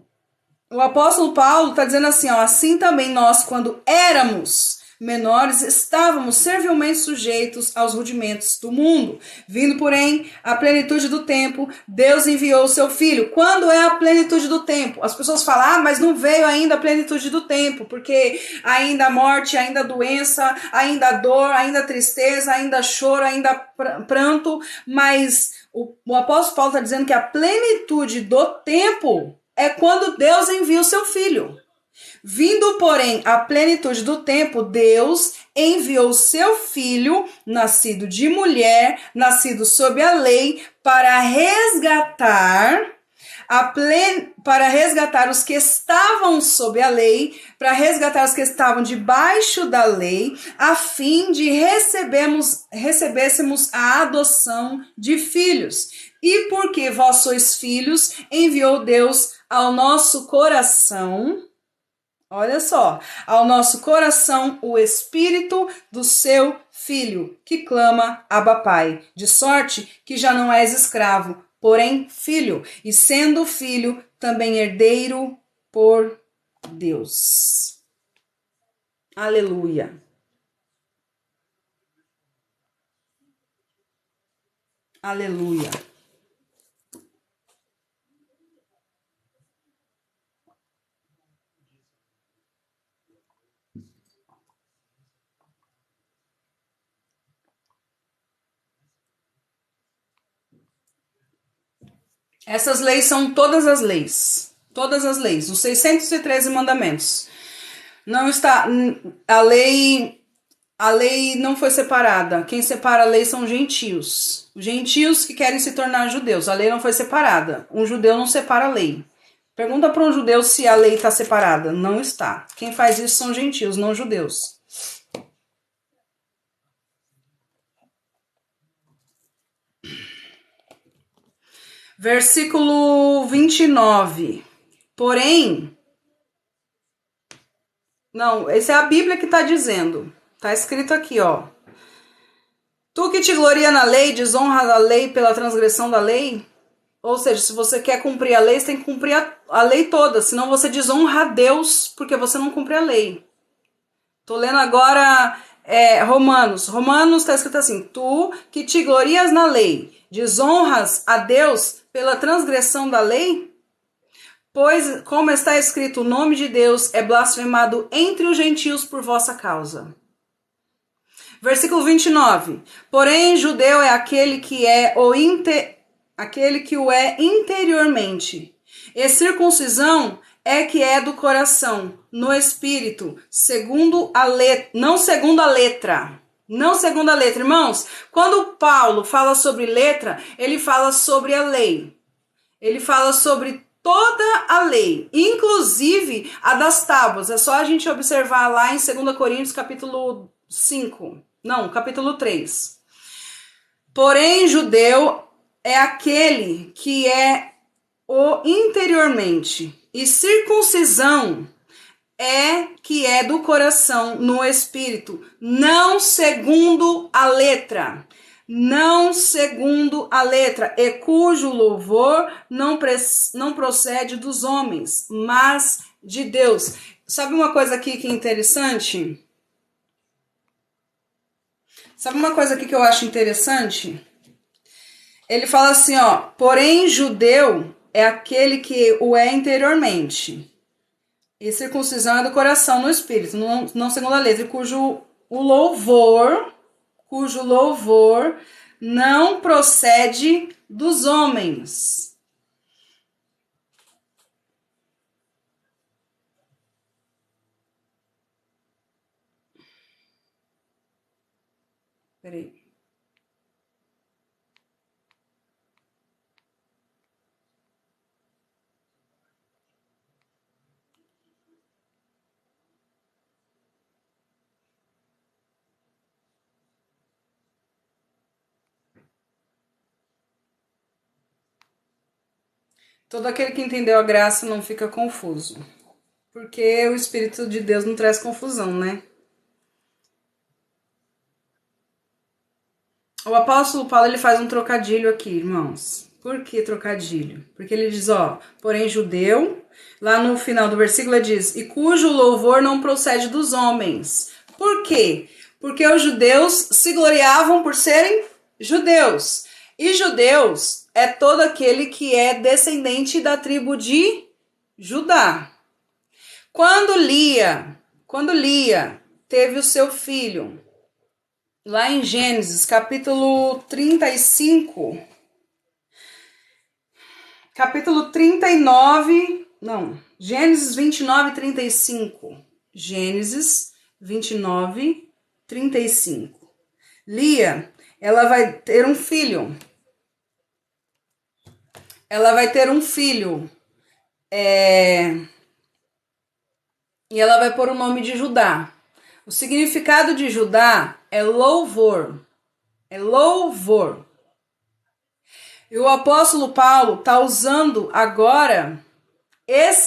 apóstolo Paulo está dizendo assim, ó, assim também nós, quando éramos menores, estávamos servilmente sujeitos aos rudimentos do mundo. Vindo, porém, a plenitude do tempo, Deus enviou o seu Filho. Quando é a plenitude do tempo? As pessoas falam, mas não veio ainda a plenitude do tempo, porque ainda a morte, ainda a doença, ainda a dor, ainda a tristeza, ainda choro, ainda pranto, mas o apóstolo Paulo está dizendo que a plenitude do tempo é quando Deus envia o seu Filho. Vindo, porém, a plenitude do tempo, Deus enviou o seu Filho, nascido de mulher, nascido sob a lei, para resgatar os que estavam sob a lei, para resgatar os que estavam debaixo da lei, a fim de recebêssemos a adoção de filhos. E porque vós sois filhos, enviou Deus ao nosso coração, olha só, ao nosso coração o Espírito do seu Filho, que clama, Abba Pai, de sorte que já não és escravo, porém filho, e sendo filho, também herdeiro por Deus. Aleluia. Aleluia. Essas leis são todas as leis. Todas as leis. Os 613 mandamentos. Não está... A lei não foi separada. Quem separa a lei são gentios. Os gentios que querem se tornar judeus. A lei não foi separada. Um judeu não separa a lei. Pergunta para um judeu se a lei está separada. Não está. Quem faz isso são gentios, não judeus. Versículo 29. Porém... Não, essa é a Bíblia que está dizendo. Está escrito aqui, ó. Tu que te gloria na lei, desonra a lei pela transgressão da lei? Ou seja, se você quer cumprir a lei, você tem que cumprir a lei toda. Senão você desonra a Deus porque você não cumpre a lei. Tô lendo agora Romanos. Romanos está escrito assim. Tu que te glorias na lei, desonras a Deus pela transgressão da lei? Pois, como está escrito, o nome de Deus é blasfemado entre os gentios por vossa causa. Versículo 29. Porém, judeu é aquele que o é interiormente. E circuncisão é que é do coração, no espírito, segundo a letra, não segundo a letra. Não segundo a letra. Irmãos, quando Paulo fala sobre letra, ele fala sobre a lei. Ele fala sobre toda a lei, inclusive a das tábuas. É só a gente observar lá em 2 Coríntios capítulo 5. Não, capítulo 3. Porém, judeu é aquele que é o interiormente, e circuncisão é que é do coração, no espírito, não segundo a letra. Não segundo a letra, e cujo louvor não procede dos homens, mas de Deus. Sabe uma coisa aqui que é interessante? Sabe uma coisa aqui que eu acho interessante? Ele fala assim, ó, porém judeu é aquele que o é interiormente, e circuncisão é do coração, no espírito, não segundo a letra, cujo louvor não procede dos homens. Peraí. Todo aquele que entendeu a graça não fica confuso. Porque o Espírito de Deus não traz confusão, né? O apóstolo Paulo ele faz um trocadilho aqui, irmãos. Por que trocadilho? Porque ele diz, porém judeu, lá no final do versículo ele diz, e cujo louvor não procede dos homens. Por quê? Porque os judeus se gloriavam por serem judeus. E judeus é todo aquele que é descendente da tribo de Judá. Quando Lia teve o seu filho, lá em Gênesis, capítulo 35, Gênesis 29, 35. Gênesis 29, 35. Lia, ela vai ter um filho. E ela vai pôr o nome de Judá. O significado de Judá é louvor. É louvor. E o apóstolo Paulo está usando agora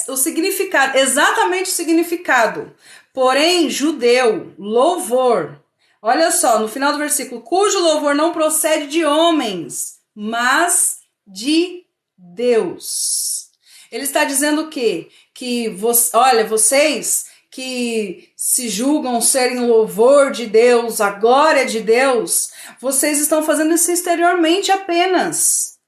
o significado, exatamente o significado. Porém, judeu, louvor. Olha só, no final do versículo, cujo louvor não procede de homens, mas de Deus. Ele está dizendo o quê? Vocês que se julgam serem louvor de Deus, a glória de Deus, vocês estão fazendo isso exteriormente apenas.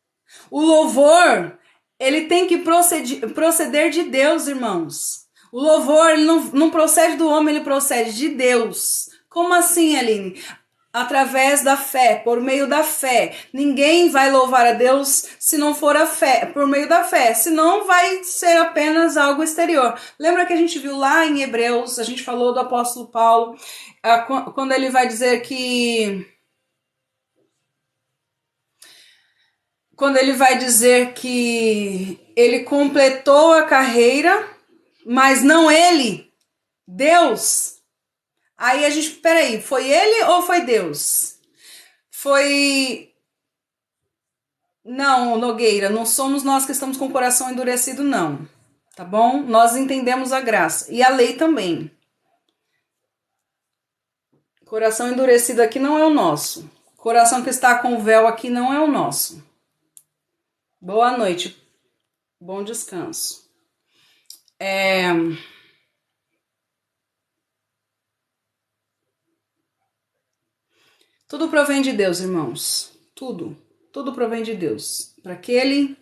O louvor, ele tem que proceder de Deus, irmãos. O louvor, ele não procede do homem, ele procede de Deus. Como assim, Aline? Através da fé, por meio da fé. Ninguém vai louvar a Deus se não for a fé, por meio da fé. Senão vai ser apenas algo exterior. Lembra que a gente viu lá em Hebreus, a gente falou do apóstolo Paulo, quando ele vai dizer que... Quando ele vai dizer que ele completou a carreira, mas não ele, Deus. Aí a gente, peraí, foi ele ou foi Deus? Não, Nogueira, não somos nós que estamos com o coração endurecido, não. Tá bom? Nós entendemos a graça. E a lei também. Coração endurecido aqui não é o nosso. Coração que está com o véu aqui não é o nosso. Boa noite. Bom descanso. Tudo provém de Deus, irmãos. Tudo provém de Deus. Para aquele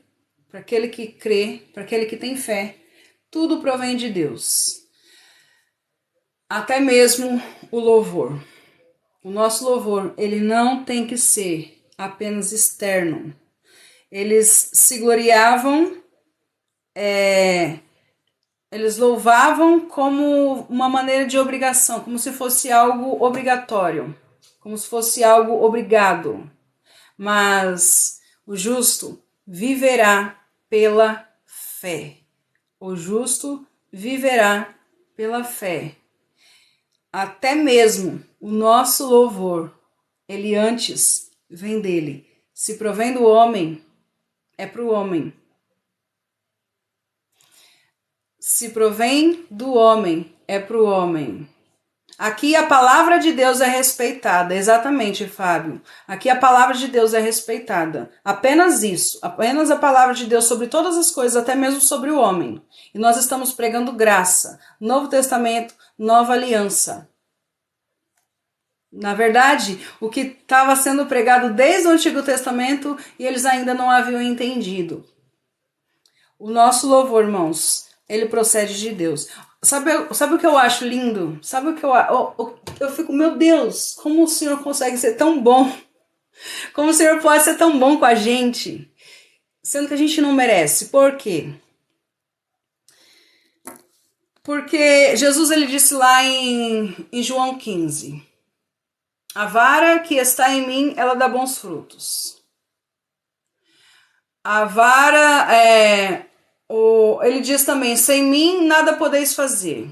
que crê, para aquele que tem fé, tudo provém de Deus. Até mesmo o louvor. O nosso louvor, ele não tem que ser apenas externo. Eles se gloriavam, eles louvavam como uma maneira de obrigação, como se fosse algo obrigatório, como se fosse algo obrigado. Mas o justo viverá pela fé. O justo viverá pela fé. Até mesmo o nosso louvor, ele antes vem dele. Se provém do homem, é para o homem. Se provém do homem, é para o homem. Aqui a palavra de Deus é respeitada, exatamente, Fábio. Aqui a palavra de Deus é respeitada. Apenas isso, apenas a palavra de Deus sobre todas as coisas, até mesmo sobre o homem. E nós estamos pregando graça, Novo Testamento, Nova Aliança. Na verdade, o que estava sendo pregado desde o Antigo Testamento e eles ainda não haviam entendido. O nosso louvor, irmãos, ele procede de Deus. Sabe o que eu acho lindo? Sabe o que eu fico, meu Deus, como o Senhor consegue ser tão bom? Como o Senhor pode ser tão bom com a gente? Sendo que a gente não merece. Por quê? Porque Jesus, ele disse lá em João 15... A vara que está em mim, ela dá bons frutos. A vara, ele diz também, sem mim nada podeis fazer.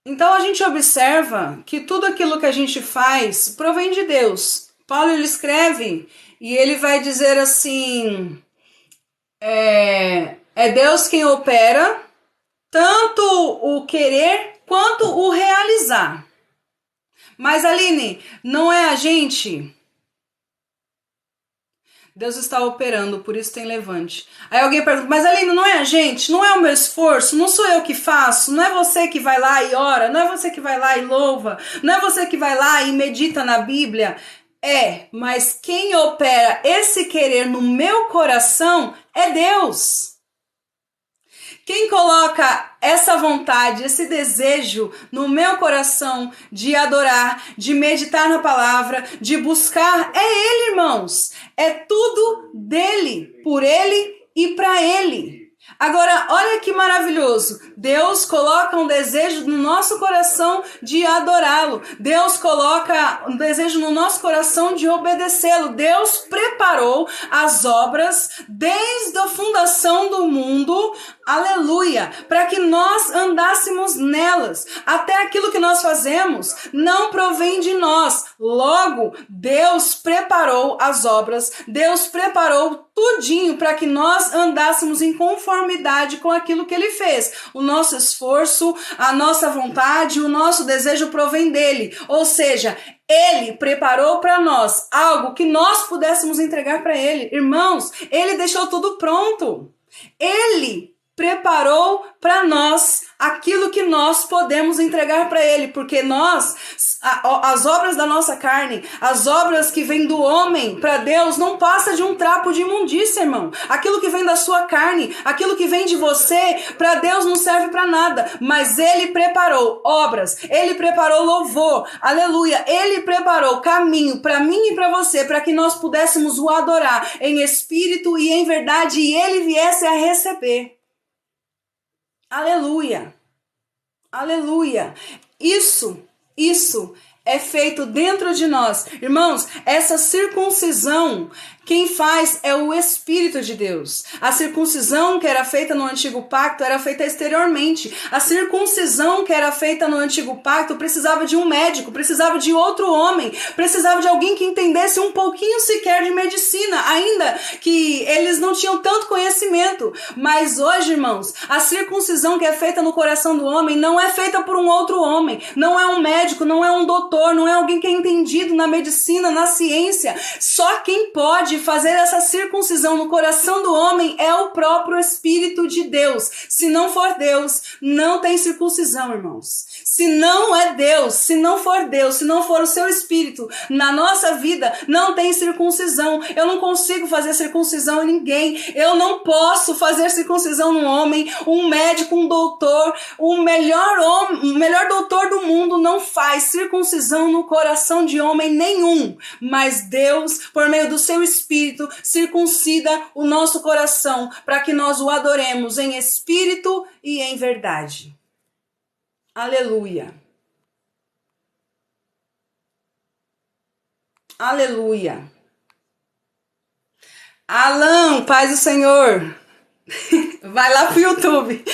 Então a gente observa que tudo aquilo que a gente faz provém de Deus. Paulo, ele escreve e ele vai dizer assim, é Deus quem opera tanto o querer quanto o realizar. Mas, Aline, não é a gente Deus está operando, por isso tem levante. Aí alguém pergunta, mas Aline, não é a gente? Não é o meu esforço? Não sou eu que faço? Não é você que vai lá e ora? Não é você que vai lá e louva? Não é você que vai lá e medita na Bíblia? É, mas quem opera esse querer no meu coração é Deus. Quem coloca essa vontade, esse desejo no meu coração de adorar, de meditar na palavra, de buscar, é Ele, irmãos. É tudo dele, por Ele e para Ele. Agora, olha que maravilhoso. Deus coloca um desejo no nosso coração de adorá-lo. Deus coloca um desejo no nosso coração de obedecê-lo. Deus preparou as obras desde a fundação do mundo, aleluia, para que nós andássemos nelas. Até aquilo que nós fazemos não provém de nós. Logo, Deus preparou as obras, Deus preparou tudinho para que nós andássemos em conformidade com aquilo que Ele fez. O nosso esforço, a nossa vontade, o nosso desejo provém dEle. Ou seja, Ele preparou para nós algo que nós pudéssemos entregar para Ele. Irmãos, Ele deixou tudo pronto. Ele preparou para nós aquilo que nós podemos entregar para Ele, porque nós, as obras da nossa carne, as obras que vêm do homem para Deus, não passa de um trapo de imundícia, irmão. Aquilo que vem da sua carne, aquilo que vem de você, para Deus não serve para nada, mas Ele preparou obras, Ele preparou louvor, aleluia, Ele preparou caminho para mim e para você, para que nós pudéssemos o adorar em espírito e em verdade, e Ele viesse a receber. Aleluia, aleluia, isso é feito dentro de nós. Irmãos, essa circuncisão, quem faz é o Espírito de Deus. A circuncisão que era feita no Antigo Pacto era feita exteriormente. A circuncisão que era feita no Antigo Pacto precisava de um médico, precisava de outro homem, precisava de alguém que entendesse um pouquinho sequer de medicina, ainda que eles não tinham tanto conhecimento. Mas hoje, irmãos, a circuncisão que é feita no coração do homem não é feita por um outro homem, não é um médico, não é um doutor, não é alguém que é entendido na medicina, na ciência. Só quem pode fazer essa circuncisão no coração do homem é o próprio Espírito de Deus. Se não for Deus, não tem circuncisão, irmãos. Se não é Deus, se não for Deus, se não for o seu Espírito na nossa vida, não tem circuncisão. Eu não consigo fazer circuncisão em ninguém. Eu não posso fazer circuncisão num homem, um médico, um doutor, o melhor doutor do mundo não faz circuncisão no coração de homem nenhum. Mas Deus, por meio do seu Espírito, circuncida o nosso coração para que nós o adoremos em espírito e em verdade. Aleluia. Aleluia. Alan, paz do Senhor. Vai lá pro YouTube.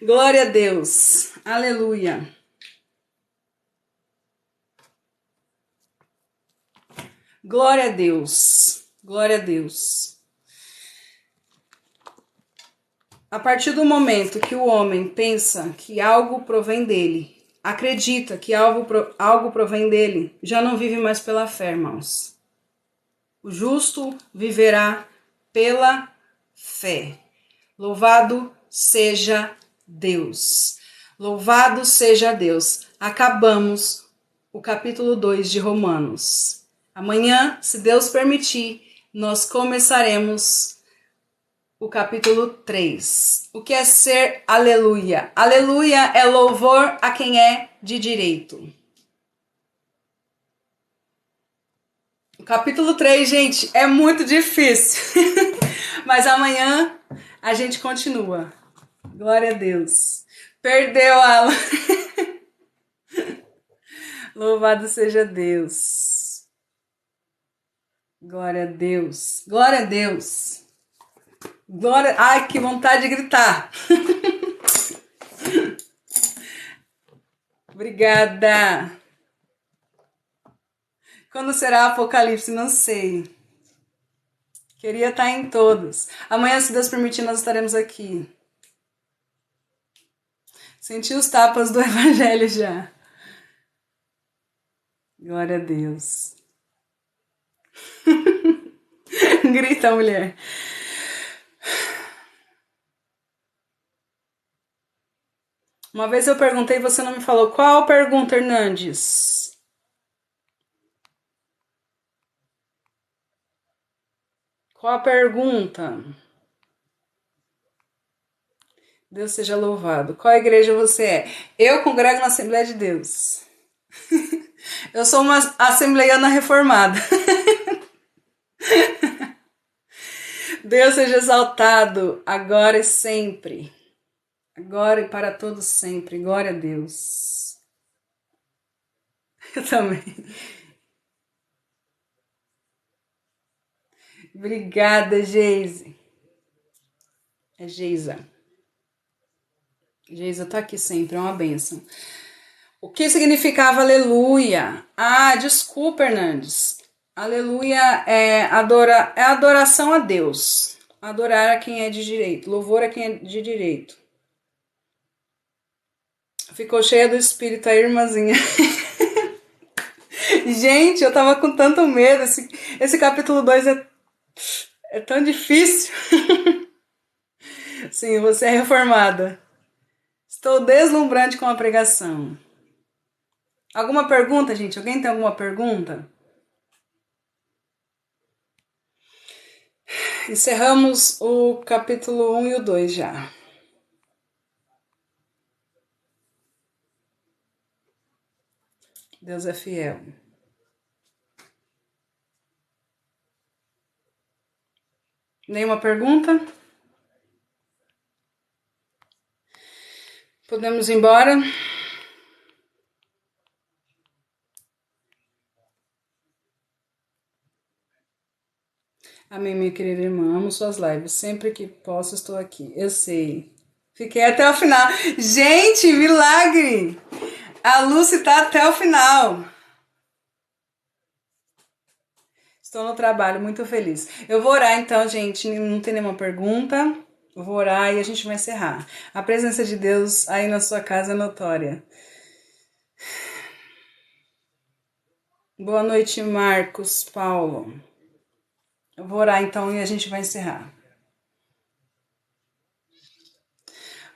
Glória a Deus. Aleluia. Glória a Deus. Glória a Deus. A partir do momento que o homem pensa que algo provém dele, acredita que algo provém dele, já não vive mais pela fé, irmãos. O justo viverá pela fé. Louvado seja Deus. Louvado seja Deus. Acabamos o capítulo 2 de Romanos. Amanhã, se Deus permitir, nós começaremos o capítulo 3. O que é ser aleluia? Aleluia é louvor a quem é de direito. O capítulo 3, gente, é muito difícil. Mas amanhã a gente continua. Glória a Deus. Perdeu, Alan. Louvado seja Deus. Glória a Deus. Glória a Deus. Glória. Ai, que vontade de gritar. Obrigada. Quando será Apocalipse? Não sei. Queria estar em todos. Amanhã, se Deus permitir, nós estaremos aqui. Senti os tapas do Evangelho já. Glória a Deus. Grita, mulher. Uma vez eu perguntei e você não me falou. Qual pergunta, Hernandes? Qual a pergunta? Deus seja louvado. Qual igreja você é? Eu congrego na Assembleia de Deus. Eu sou uma assembleiana reformada. Deus seja exaltado, agora e sempre. Agora e para todos sempre. Glória a Deus. Eu também. Obrigada, Geise. É Geisa. Geisa tá aqui sempre, é uma bênção. O que significava aleluia? Ah, desculpa, Hernandes. Aleluia é adoração a Deus. Adorar a quem é de direito. Louvor a quem é de direito. Ficou cheia do espírito a irmãzinha. Gente, eu tava com tanto medo. Esse capítulo 2 é tão difícil. Sim, você é reformada. Estou deslumbrante com a pregação. Alguma pergunta, gente? Alguém tem alguma pergunta? Encerramos o capítulo 1 e o 2 já. Deus é fiel. Nenhuma pergunta? Podemos ir embora? Amém, minha querida irmã. Amo suas lives. Sempre que posso, estou aqui. Eu sei. Fiquei até o final. Gente, milagre! A Lúcia tá até o final. Estou no trabalho, muito feliz. Eu vou orar então, gente. Não tem nenhuma pergunta. Eu vou orar e a gente vai encerrar. A presença de Deus aí na sua casa é notória. Boa noite, Marcos, Paulo. Eu vou orar então e a gente vai encerrar.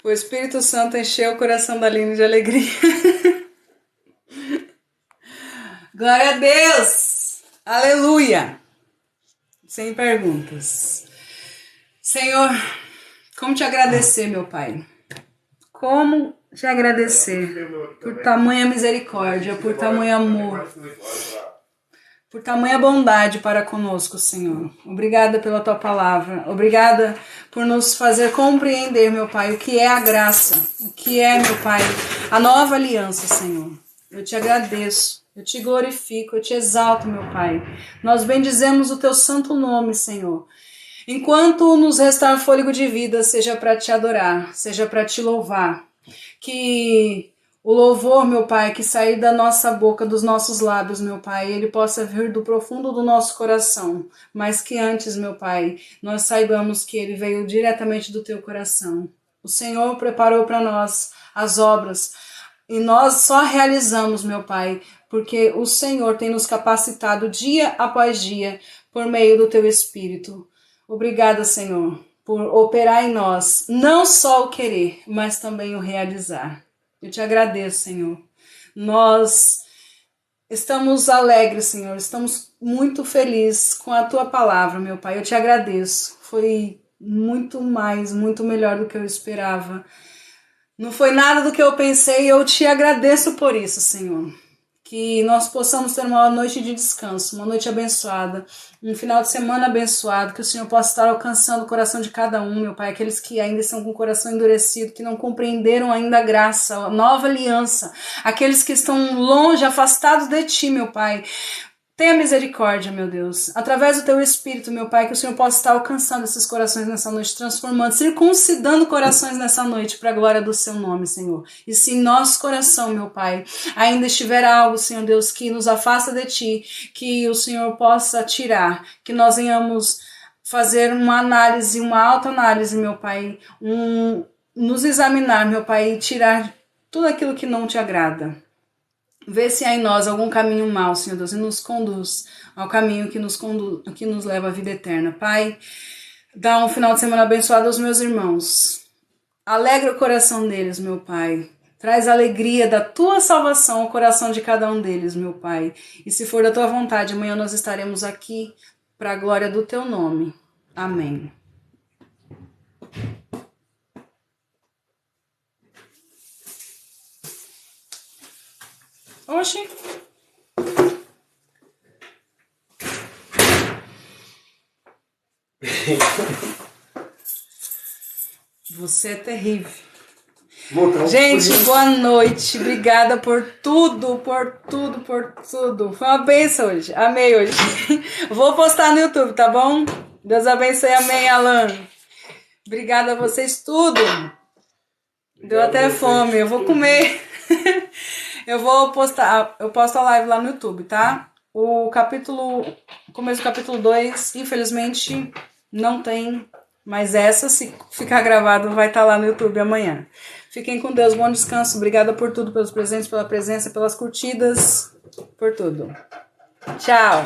O Espírito Santo encheu o coração da Aline de alegria. Glória a Deus! Aleluia! Sem perguntas. Senhor, como te agradecer, meu Pai? Como te agradecer por tamanha misericórdia, por tamanho amor, por tamanha bondade para conosco, Senhor. Obrigada pela tua palavra. Obrigada por nos fazer compreender, meu Pai, o que é a graça, o que é, meu Pai, a nova aliança, Senhor. Eu te agradeço, eu te glorifico, eu te exalto, meu Pai. Nós bendizemos o teu santo nome, Senhor. Enquanto nos restar fôlego de vida, seja para te adorar, seja para te louvar. Que o louvor, meu Pai, que sair da nossa boca, dos nossos lábios, meu Pai, ele possa vir do profundo do nosso coração. Mas que antes, meu Pai, nós saibamos que ele veio diretamente do teu coração. O Senhor preparou para nós as obras e nós só realizamos, meu Pai, porque o Senhor tem nos capacitado dia após dia por meio do teu Espírito. Obrigada, Senhor, por operar em nós não só o querer, mas também o realizar. Eu te agradeço, Senhor. Nós estamos alegres, Senhor. Estamos muito felizes com a tua palavra, meu Pai. Eu te agradeço. Foi muito mais, muito melhor do que eu esperava. Não foi nada do que eu pensei e eu te agradeço por isso, Senhor. Que nós possamos ter uma noite de descanso, uma noite abençoada, um final de semana abençoado, que o Senhor possa estar alcançando o coração de cada um, meu Pai, aqueles que ainda estão com o coração endurecido, que não compreenderam ainda a graça, a nova aliança, aqueles que estão longe, afastados de Ti, meu Pai. Tenha misericórdia, meu Deus, através do Teu Espírito, meu Pai, que o Senhor possa estar alcançando esses corações nessa noite, transformando, circuncidando corações nessa noite, para a glória do Seu nome, Senhor. E se em nosso coração, meu Pai, ainda estiver algo, Senhor Deus, que nos afasta de Ti, que o Senhor possa tirar, que nós venhamos fazer uma análise, uma autoanálise, meu Pai, nos examinar, meu Pai, e tirar tudo aquilo que não Te agrada. Vê se há em nós algum caminho mau, Senhor Deus, e nos conduz ao caminho que nos leva à vida eterna. Pai, dá um final de semana abençoado aos meus irmãos. Alegra o coração deles, meu Pai. Traz a alegria da tua salvação ao coração de cada um deles, meu Pai. E se for da tua vontade, amanhã nós estaremos aqui para a glória do teu nome. Amém. Oxi. Você é terrível. Gente, boa noite. Obrigada por tudo. Foi uma bênção hoje. Amei hoje. Vou postar no YouTube, tá bom? Deus abençoe. Amém, Alan. Obrigada a vocês tudo. Deu até fome. Eu vou comer. Eu posto a live lá no YouTube, tá? O começo do capítulo 2, infelizmente, não tem, mas essa, se ficar gravado, vai estar lá no YouTube amanhã. Fiquem com Deus, bom descanso. Obrigada por tudo, pelos presentes, pela presença, pelas curtidas, por tudo. Tchau!